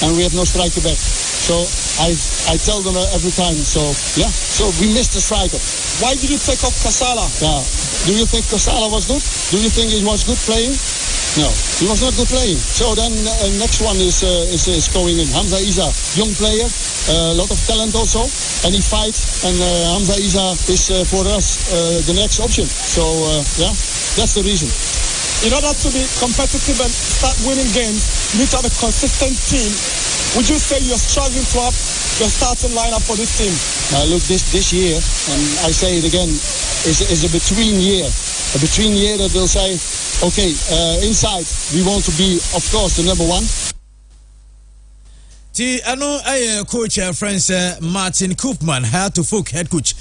and we have no striker back. So I tell them every time. So yeah. So we missed the striker. Why did you take off Kasala? Yeah. Do you think Kasala was good? Do you think he was good playing? No, he was not good playing. So then next one is going in. Hamza Isa, young player, a lot of talent also, and he fights. And Hamza Isa is for us the next option. So yeah, that's the reason. In order to be competitive and start winning games, you need to have a consistent team. Would you say you're struggling to have your starting lineup for this team? Look, this year, and I say it again, is a between year. A between year that will say, okay, inside we want to be, of course, the number one. I know coach friends Martin Koopman had to folk head coach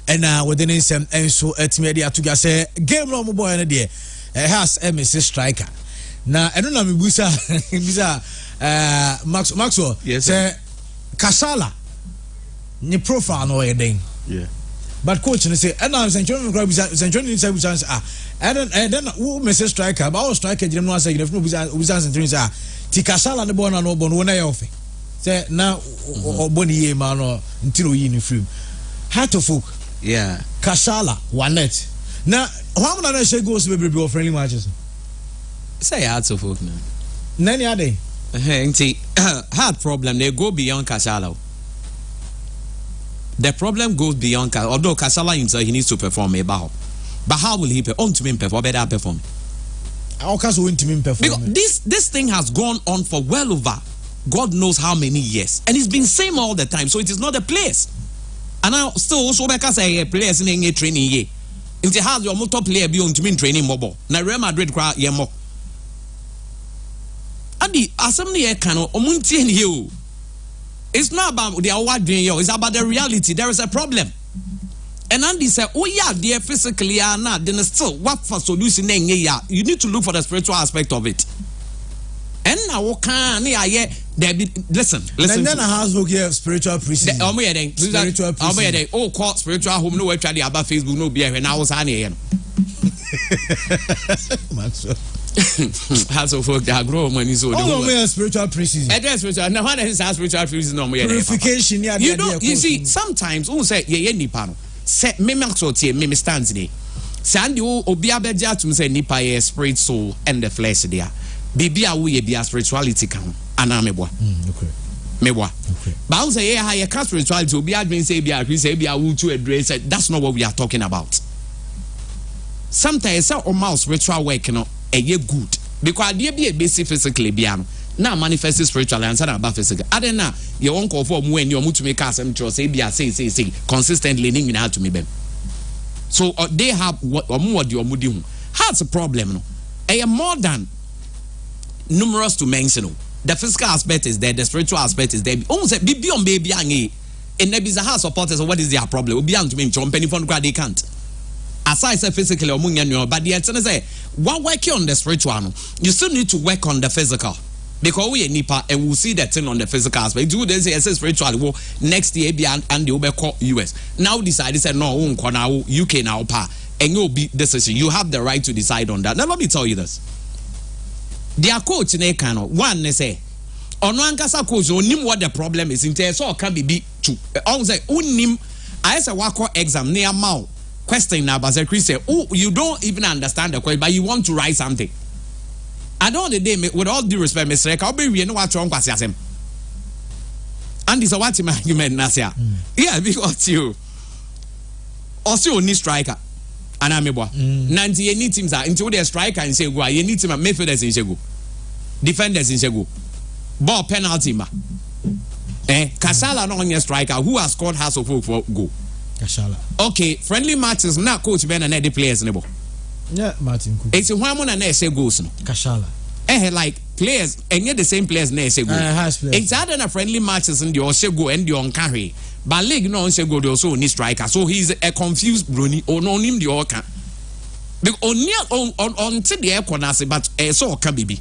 and within him and so at media to say game no boy and there has MS striker. Now I don't know Bisa Maxwell yes Kasala ni profile no then. Yeah. But coach say and now St. John and then who Mrs. Striker but our striker didn't want to say if no Bisa ti Kasala the born and no born when I offer say now Bonnie man or until we in film how to folk yeah Kasala one net now how many other goes to be friendly matches say hard to folk now nani ade hard problem they go beyond Kasala. The problem goes beyond Kasala. Although Kasala himself he needs to perform but how will he perform? To me perform better perform. How can we to perform? Because this thing has gone on for well over God knows how many years, and it's been same all the time. So it is not a place. And now still also because a players in a training year. In the house your top player be on to mean training mobile. Now Real Madrid cry yemo. And the assembly cano omunti and you. It's not about the award doing you, it's about the reality. There is a problem. And Andy said, oh yeah, they physically are not, then still what for solution you need to look for the spiritual aspect of it. And now can listen. And then a house will give spiritual preseason. Spiritual preseason. Oh, call spiritual home. No website about Facebook. No beer. And I was on here. Has of work that grow money so. Oh, spiritual preseason. Address spiritual. Now what is spiritual preseason? No, purification. You know. You see, sometimes who say ye nipa no. Say me maxo tie me stands there. Sandy obi abeja to say nipa ye spirit, soul, and the flesh there. Bibia we be spirituality can anameboa. Okay. Meboa. Okay. But I say yeah, you can't spirituality obi admin say be a will to address. That's not what we are talking about. Sometimes our mouse spiritual work no ye good because there be a basic physically biano. Now manifest spiritually and about physical. I don't know. You won't call for when you to make us say be a say consistently ning out to me ben. So they have what or more your mudium. How's the problem no? A more than numerous to mention. The physical aspect is there, the spiritual aspect is there. Almost be on baby and there be a house supporters. What is their problem? Be on to me from penny phone they can't. Aside say physically or but the answer say while working on the spiritual, you still need to work on the physical. Because we nipa and we'll see that thing on the physical aspect. Do they say spiritually well next year be and the over call US. Now decide say no now UK now pa and you'll be decision. You have the right to decide on that. Now let me tell you this. Their coach in Ekano, one they say, on one casa coach, onim what the problem is in there, so can be to all say unim. I say wako exam near mouth question now, but Chris said, oh, you don't even understand the question, but you want to write something. I don't the day, with all due respect, Mr. I'll be real, what wrong was him. And this is what my argument, Nasia. Yeah, because you also only striker. And I'm a boy. 90 any teams are into their striker and say, go, you need to make midfielders in Shegu, defenders in Shegu, ball penalty. Kasala not on your striker who has scored half of for goal. Kasala. Okay, friendly matches now coach Ben and the players in the ball. Yeah, Martin. It's a woman and say goals. Kashala. Like players and yet the same players never say go. It's other than friendly matches in the Oshego and the on carry. But league no Oshego they also need striker. So he's a confused Bruni or no him the Oka. Because on to the air corners, but so can be.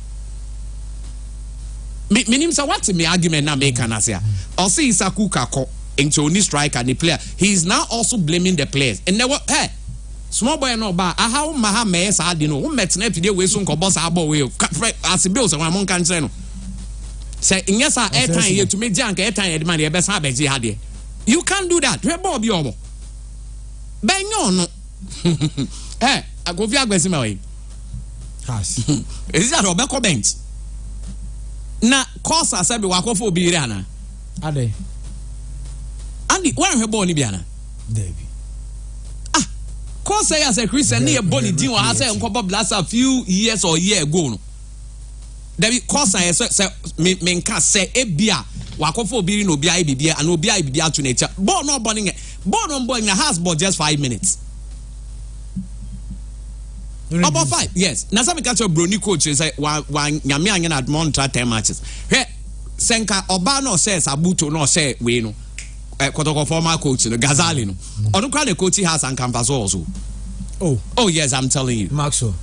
Meaning so what's my argument now make anasia. Or see Isaku Kako into only striker and the player. He is now also blaming the players. And they were hey. Small boy no ba aha maha me sa ade no met na pide we so nko boss abo we as bills and amon kan kire no say nyesa airtime ye to me jank airtime ye demand ye be sa beji ha de you can't do that we ball bi obo ben yo no eh agofi agbesi me we has is that obe comment na course asabe wakofo obi ire ana ade andi wan hwe ball ni bi ana David Cause as a Christian near Bonnie Dean or has a couple blast a few years or year ago. David cause I say men can say a beer, Wakofo being no BI beer and no BI beer to nature. Born no burning it, born on boarding a house but just 5 minutes. About 5, yes. Now some catch a brony coach say one Yamian at Montra 10 matches. Hey, Senka Obano says Abuto no say we know. Former coach, Gazalino. Or the kind of coach he has on campus also. Oh, yes, I'm telling you. Maxwell.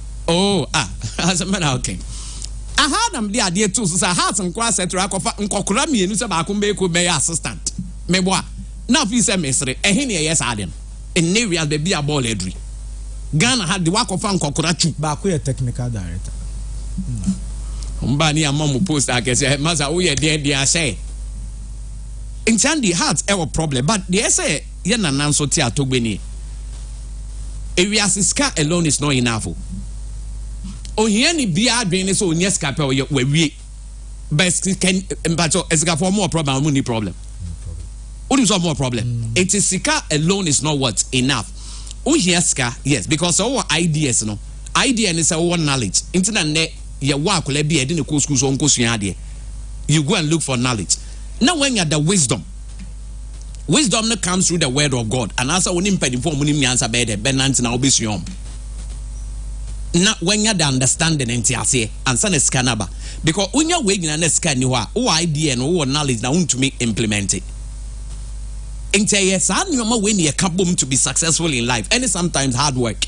As a man, okay. I had them the idea too, so I had some class at Rakofa and Kokurami and Sabakumbe could be assistant. Mebois. Now, please, Mr. Ehini, yes, Adam. In Navia, the beer ball edry. Ghana had the work of Kokurachu. Baku, a technical director. Umbani, a mom post, I guess, Maza, oh, yeah, dear, say. In Sandy has our problem, but the essay yen and answer tia to Benny. Areas alone is not enough. Oh, here ni be our business or yes, capel where we best can but as for more problem, money problem. What is more problem? It is Sika alone is not what enough. Oh, yes, yes, because our ideas, no idea is our knowledge. Internet net your work will be a dinner school's own course. You go and look for knowledge. Now when you have the wisdom that comes through the word of God, and also when impede for money answer better, benant now be siom. Now when you have the understanding and say and send a scanaba, because when you're waiting and a scan you are idea and all knowledge now to me implement it. And say yes, I know when you come to be successful in life, and sometimes hard work.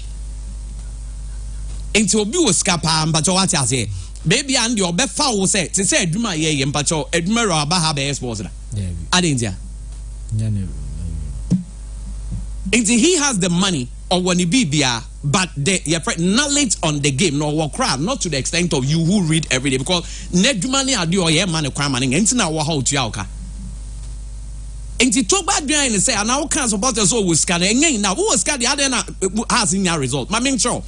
And to be a scapa, but what I say. Baby and your best foul say to say Duma ye and Pacho Edmero Baha Bears was it. Adinja. He has the money or when he be beer, but the knowledge on the game no work crowd, not to the extent of you who read every day because Nedumani are your yeah man cramming and now how to yauka. And he took back behind and say, and now can't support us all with scan and now who was scan the other has in your result. My main show.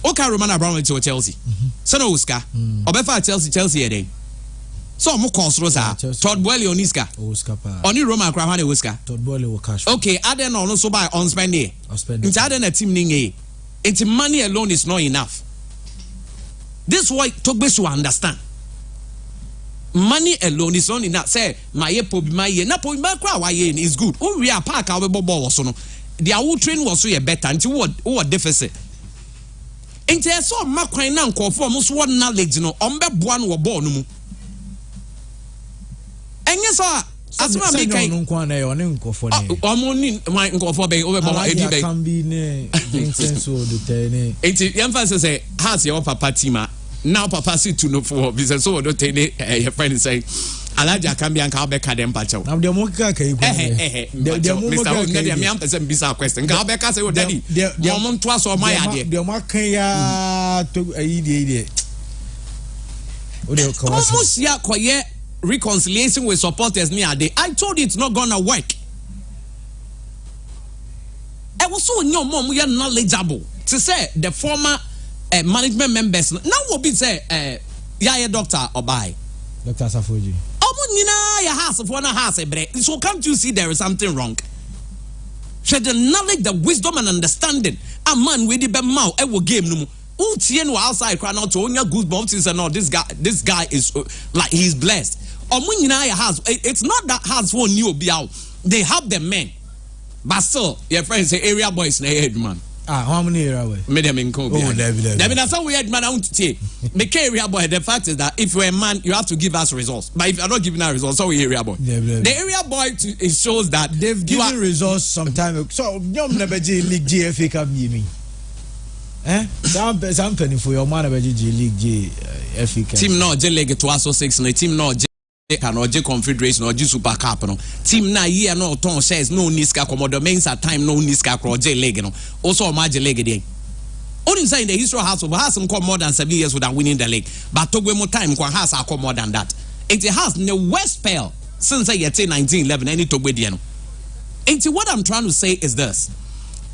Okay, Romana Brown to Chelsea. Son of Oscar. Obefa Chelsea a day. So more cost Rosa. Todd Boyle on Iska. Only Roman Cramani Whisker. Todd Boyle will cash. Okay, I don't know so by on spending. It's adding a team ning. It's money alone is not enough. This is why Togbe to understand. Money alone is not enough. Say my my Napo is good. Oh, we are park our ball was no. The old train was so better until what deficit. Enti so makwan na nkofo mo so knowledge no ombe boa no wo no mu enye so asema me kai no nkwan na yo ne nkofo ne omo ni nkofo be o be boa edi be kan bi ne Vincent so de tene enti yemfa say has your papa tima now papa sit to no for business so do tene your friend say alaja kan bi anka be ka dem pacho na de mo ka kai ko de mo ka kai de me am person bisa question ka be ka say o daddy de mo nto aso ma ya de mo kan ya to ayi de o de ko almost ya koye reconciliation with supporters me ade I told you it's not gonna work. I was so no more knowledgeable to say the former management members now will be say yeah doctor Obai Dr. Safoji ya house of one house so can't you see there is something wrong? Should the knowledge, the wisdom and understanding a man with the mouth will game no outside crying out to own your goosebumps and no this guy is like he's blessed. It's not that house one new be out. They have the men. But still, your friends say area boys in the head man. How many area boys? Made them in Kobe. Oh, that's how we had man out to make area boy. The fact is that if you're a man, you have to give us results. But if you're not giving us results, so we area boy. The area boy it shows that they've given results sometime. So you never league GFA Cup me. Some penny for your man about G League GFA Cup. Team no J League to also 6 no team no can or J Confederation or J Super Cup no team na year no ton says no niska komodo means at time no niska cross J League no also ma J League there. Only say in the history house of has come more than 7 years without winning the league, but Togo more time has come more than that. It has in the worst spell since I say 1911 any Togo no. And what I'm trying to say is this.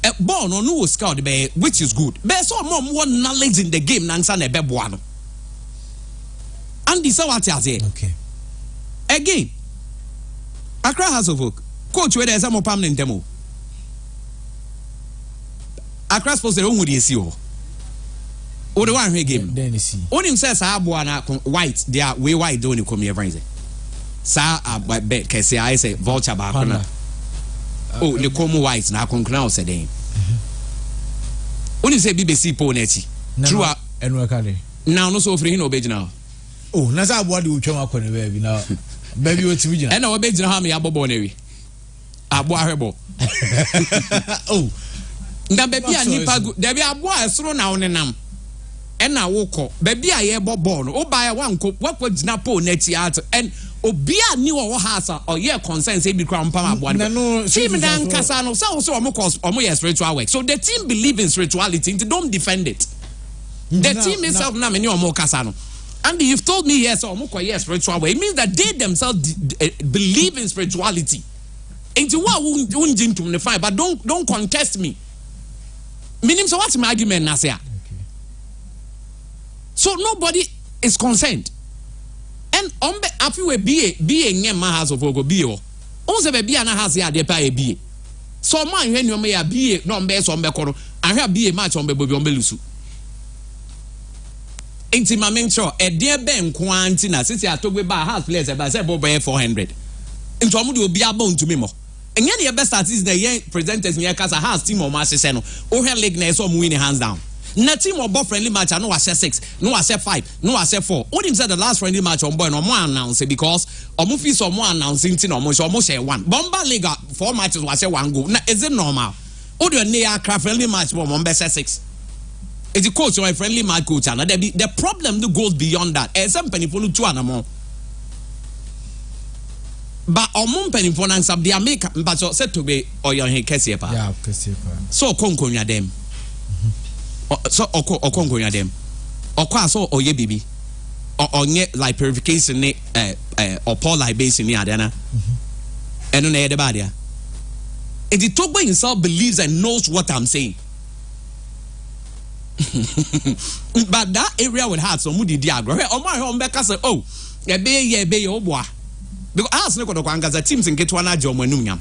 A born on no scout be which is good. But so more knowledge in the game than san e be boano. And this what I say. Okay. Again, Accra House of Oak. Coach, where there's some more permanent demo. Accra supposed to own with the SEO. Or the one game. Then you see. Only says I white, they are way white, don't you come here, friends? Sa bet, can say I say vulture back. Oh, the come white now conclude said then. Only say BBC Poneti. True and work now, no so free no bed now. Oh, Nasa what do you come up on the baby now? Baby, what's the region? And our bed how me abobonary. Aboarebo. Oh, na baby a nipa go there be abo esoro na wonenam e na woko baby a ye bobo no oba one ko wakwa gina po na ti at and obi a ni wo house or ye concern say bi kra mpa abo no team dan kasa no so omo ye spiritual work so the team believe in spirituality they don't defend it the team itself na me ni omo kasa no and you've told me yes omo ko ye spiritual work it means that they themselves believe in spirituality into what won't to the fine but don't contest me. Meaning, so what's my argument, Nasia? Okay. So nobody is concerned. And after we be a house of Ogo Bio, also be an house here, they pay a B. So, my when you may be no best on Becoro, I have be a match on Belusu. Ain't my main show, a dear Ben Quantina, since I took with by house place about 400. And so, will be a bone to me more. And your best artist the young presenters near Casa has team or Master Seno, or her leg near some winning hands down. No team or both friendly match, I know I said 6, no I said 5, no I said 4. What him said the last friendly match on boy no more announced because or movie so more announcing almost say 1. Bomba Liga 4 matches was say 1 goal. Now is it normal? Or do near craft friendly match for Bomba 6? It's a coach or a friendly match coach and the problem goes beyond that. Some penny follow 2 and more. But on penny for an sub, they are make but said to be or your Kessia. Yeah, Kessia. So conconia them. So or conconia them. Or class or ye baby. Or yet like purification or Paul libation near Adana. And on the barrier. And the Togo himself believes and knows what I'm saying. But that area would have some moody diagram. Oh my home back say, oh, ye be your boy. Because I ask the teams in get one job when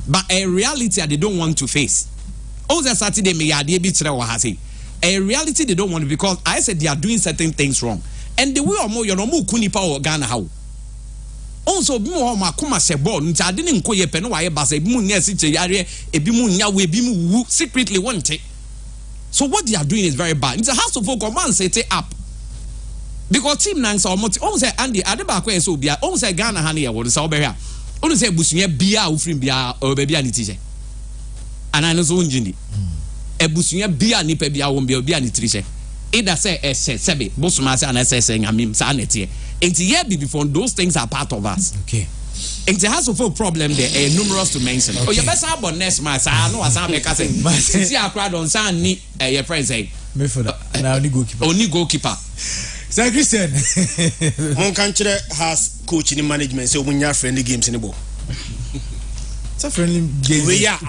but a reality they don't want to face. All the Saturday may be a reality they don't want to because I said they are doing certain things wrong. And the way or more you know kunipa or Ghana how. Also more makuma se born I didn't call ye pen why bas a moon yes a bimunya we bimu secretly want it. So what they are doing is very bad. It's a house of folk command set it up. Because team nangs or multi on say Andy Adebakwe so bia on say Ghana honey or so be here. On say busunya bia ufrim bia or baby ani tije. And I know so njini. E busunya bia ni pe bia won bia ni tije. Either say sebe bosuma say and say nyamim sa netie. Enti ye be before those things are part of us. Okay. Enti has a full problem there numerous to mention. Okay. Oh you best have on next match I know as I make say. See Accra don san ni your friend say. Me for that. Na only goalkeeper. Sir Christian, one country has coaching in management, so when you have friendly games in the ball. It's a friendly game. We are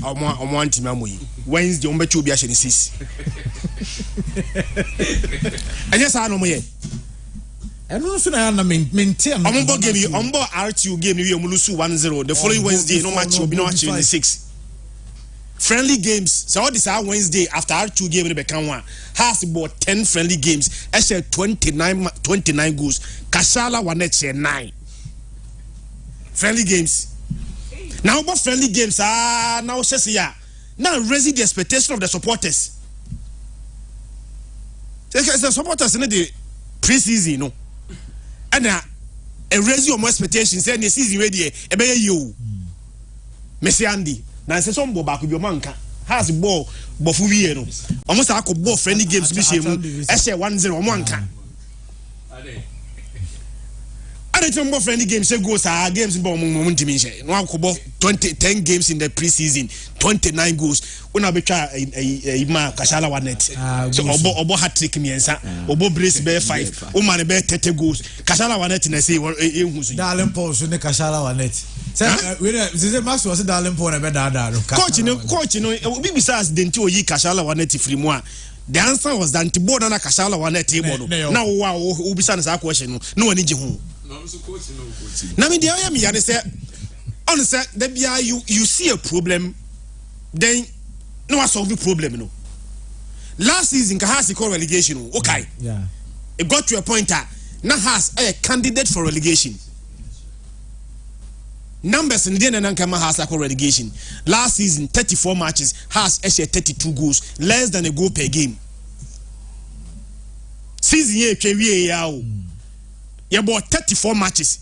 on team amoy. Wednesday on betu be a 6. And yes, I know me. And also I maintain Ombo game Ombo RTU game we omulusu 1-0. The following Wednesday no match will be no actually in the 6. Friendly games. So all this Wednesday after R2 game in the Bekanwa has about 10 friendly games. I said 29 goals. Kashala Wanet 9. Friendly games. Now about friendly games now says yeah. Now raising the expectation of the supporters. The supporters in the preseason, no. And raise your expectations. Say the season ready. Ebe you. Messi Andy. Na se some back with your manka has ball bofu wie no almost a ball friendly games bi share mu e share 1-0 omo anka ade tumbo friendly games say goals games bo mo ntimi share no akobọ 10 games in the preseason 29 goals una betwa ima Kashala Wanet so obo hat-trick miensa obo brace be 5 o man be 30 goals Kashala Wanet na say ehun so Darling Paul so ne Kashala Wanet say Max was Darling Paul na be da coach no obi bisas denti oyi Kashala Wanet free mu a the answer was that board na Kashala Wanet ebo no na wo obi sa na sa question no wani je ho na me dey me yare say on say the bia you see a problem then no one solve the problem no last season ka has equal relegation okay yeah it got to a point now has a candidate for relegation numbers in the Nankama has equal relegation last season 34 matches has actually 32 goals less than a goal per game season ye twe yawo you bought 34 matches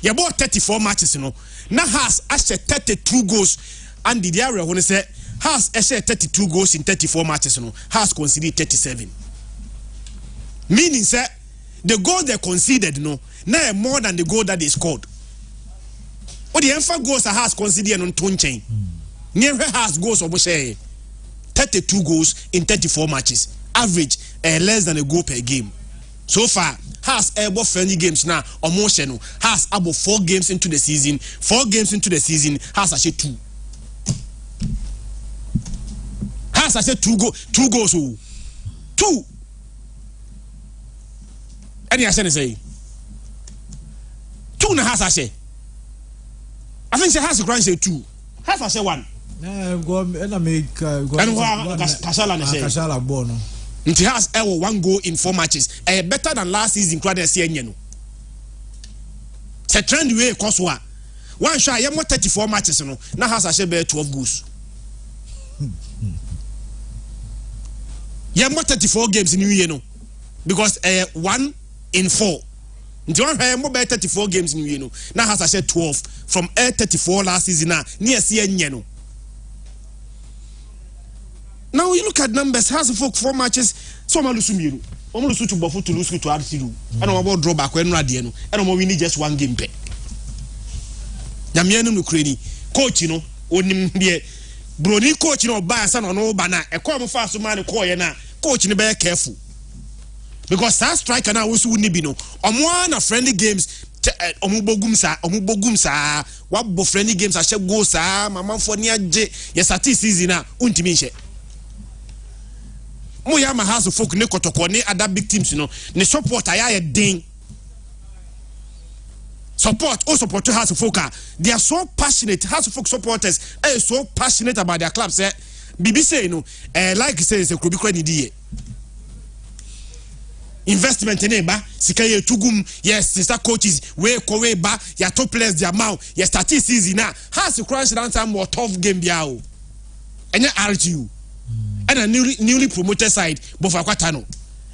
you bought 34 matches no now has actually 32 goals and the area when say has actually 32 goals in 34 matches no has conceded 37 meaning say the goal they conceded no now more than the goal that they scored or the emphasis goals has conceded on tonchain never has goals or 32 goals in 34 matches average less than a goal per game so far has about friendly games now almost has about 4 games into the season has actually 2 has I said 2 goals 2 any I say 2 na has I say I think she has a grand say 2 has I say 1 go and make Kashala na say Kashala bono it has 1 goal in 4 matches better than last season crowd say no the trend way cause one shot you 34 matches no now has I say 12 goals you 34 games in you know because 1 in 4 nti one high more 34 games in you know now has I said 12 from 34 last season near see no now you look at numbers has 4 matches so ma lusu miru o mo lusu to bofo to lose to RTU and o mo draw back when rade no and o mo win just 1 game pe nyamianu no kreni coach no onim de broni coach no ba sa no ba na e ko mo fa so ma ne ko ye na coach ni be careful because that striker na wo so ni bi no omo na friendly games omo bogum sa wa bo friendly games a she go sa mama fo ni age ye sati season na untimi nche mo ya ma house folk ne kotoko ne other big teams no ne support aya den support house folk they are so passionate house folk supporters are so passionate about their club say bibi say no like say se krobi kwa ni investment in ba sika ye tugum yes sister coaches we ba ya top players their mouth ya start season na house crash down time more tough game bia o enya RTU and a newly promoted side bofa kwatano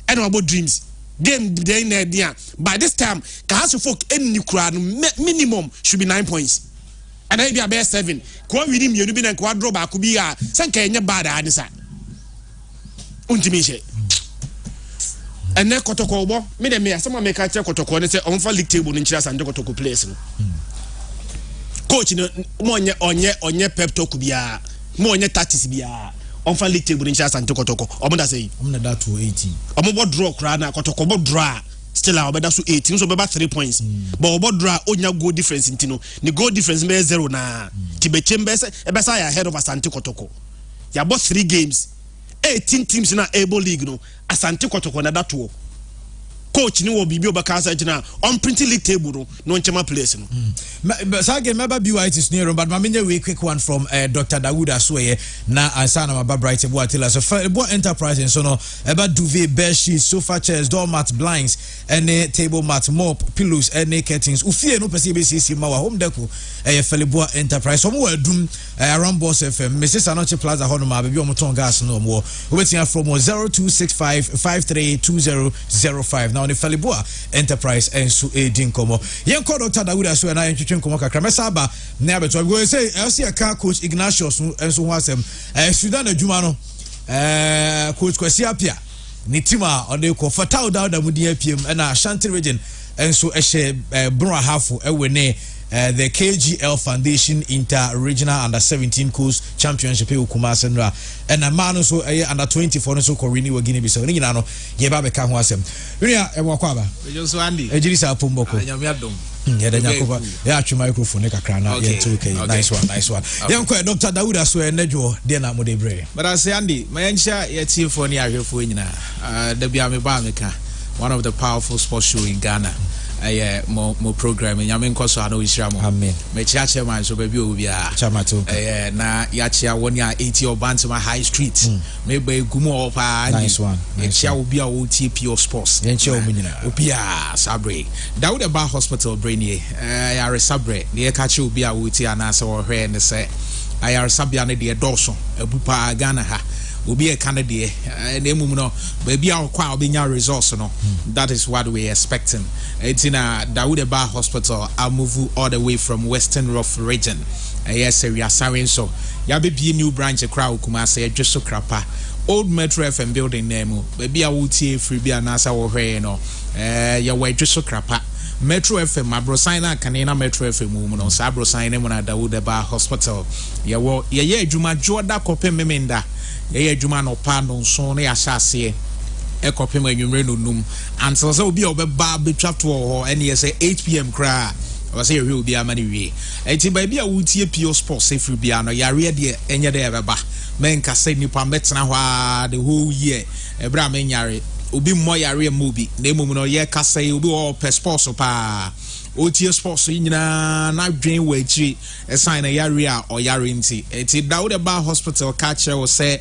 and about dreams game dey na dia by this time ka house folk any crowd minimum should be 9 points and I be about 7 ko we nim yenu bi na ko draw back bi a sanka enya bad anisa untimi and ne kotoko bo me dem me asema me ka che kotoko ne say on fa league table ni nchira san kotoko place no coach no mo onye pep talk bia mo onye tactics bia on fa league table ni nchira san kotoko omo da say omo na that to 18 omo bo draw kra na kotoko bo draw still our better so 18 so about 3 points but about draw onya goal difference intino the goal difference be 0 na tibe chambers ebesa ya ahead of Asante Kotoko ya bought 3 games 18 teams in a able league no Asante Kotoko na that wo coach ni wo bibi obaka na on printing league table no nchema place no but again remember BYT is near but mamenye we quick one from Dr. Dawood Asweye na ansana maba bright boatela so for enterprise and so no about duvet bed sheets sofa chairs doormat blinds and table mat mop pillows and curtains ufie no pese be sisi ma wa home deco Feleboa enterprise so mo adum around Boss FM Mrs. Anoche Plaza hono ma baby omoton gas no mo wetin from 0265532005 now the Feleboa enterprise and so edin komo yen call Dr. Dawood Asweye na yen komo kakra mesaba na abeto go say LC aka coach Ignatius enso ho asem Sudan adwuma no coach Kwesi Apia ni tima on the ko fatao da mudi apiem na Ashanti region enso ehye bro half ewene the KGL Foundation Inter-Regional Under-17 Coast Championship Kumasi Nra and a man so under 24 so Korini wa Guinea Bissau ni nyina no ye ba be ka ho asem ria e wo kwaba Joso Andy ejirisa pomboko nyame adom ya da nyakoba ya atwe microphone kakra na ye to okay nice one yanko Dr. Dawood Asweye nedwo de na mo de bre but I say Andy my encha ye tie for ni ahwefo nyina da bia me ba me ka one of the powerful sports show in Ghana mo program nyame nkoso ana wisira mo amen me chia chairman so baby obia chamato na ya chia woni a 80 Obantama High Street me ba egumo opa nice one ya chia obia wo TP sports yen chia omunyina obia sabre Dawood Eba Hospital brainy ya resabre ne ka chia obia wo ti ana se wo hwe ne se ayar sabia ne de doso ebupa Ghana ha obi e Canada na emum no ba bia okwa obenya resource no that is what we expecting it's in a Dawood Eba Hospital I move all the way from Western Rough region yes we are saying so ya be new branch crowd Kumasi Adweso Krapa old Metro FM building name ba bia wo tie free bia na sa wo hwe no ya wa Adweso Krapa Metro FM abrosan na kanena Metro FM mu no sa abrosan ne mu na Dawood Eba Hospital ya wo ye adwuma joda kopem memenda ye adwuma no pa no so na ya hyase e kopem anwumre no num until so obi obeba betwa to ho and ye say 8 p.m. kra o say we obi amani wie enti ba bia wutie pure sports every bia no yare de enye de ebeba men ka say nipa metena ho the whole year ebra men yare obi mo yare mobi na emum no ye ka say obi o per sports pa otie sports nyina na dwen wa echi e sign na yare a o yare nti enti Dawood Eba Hospital ka kire wo say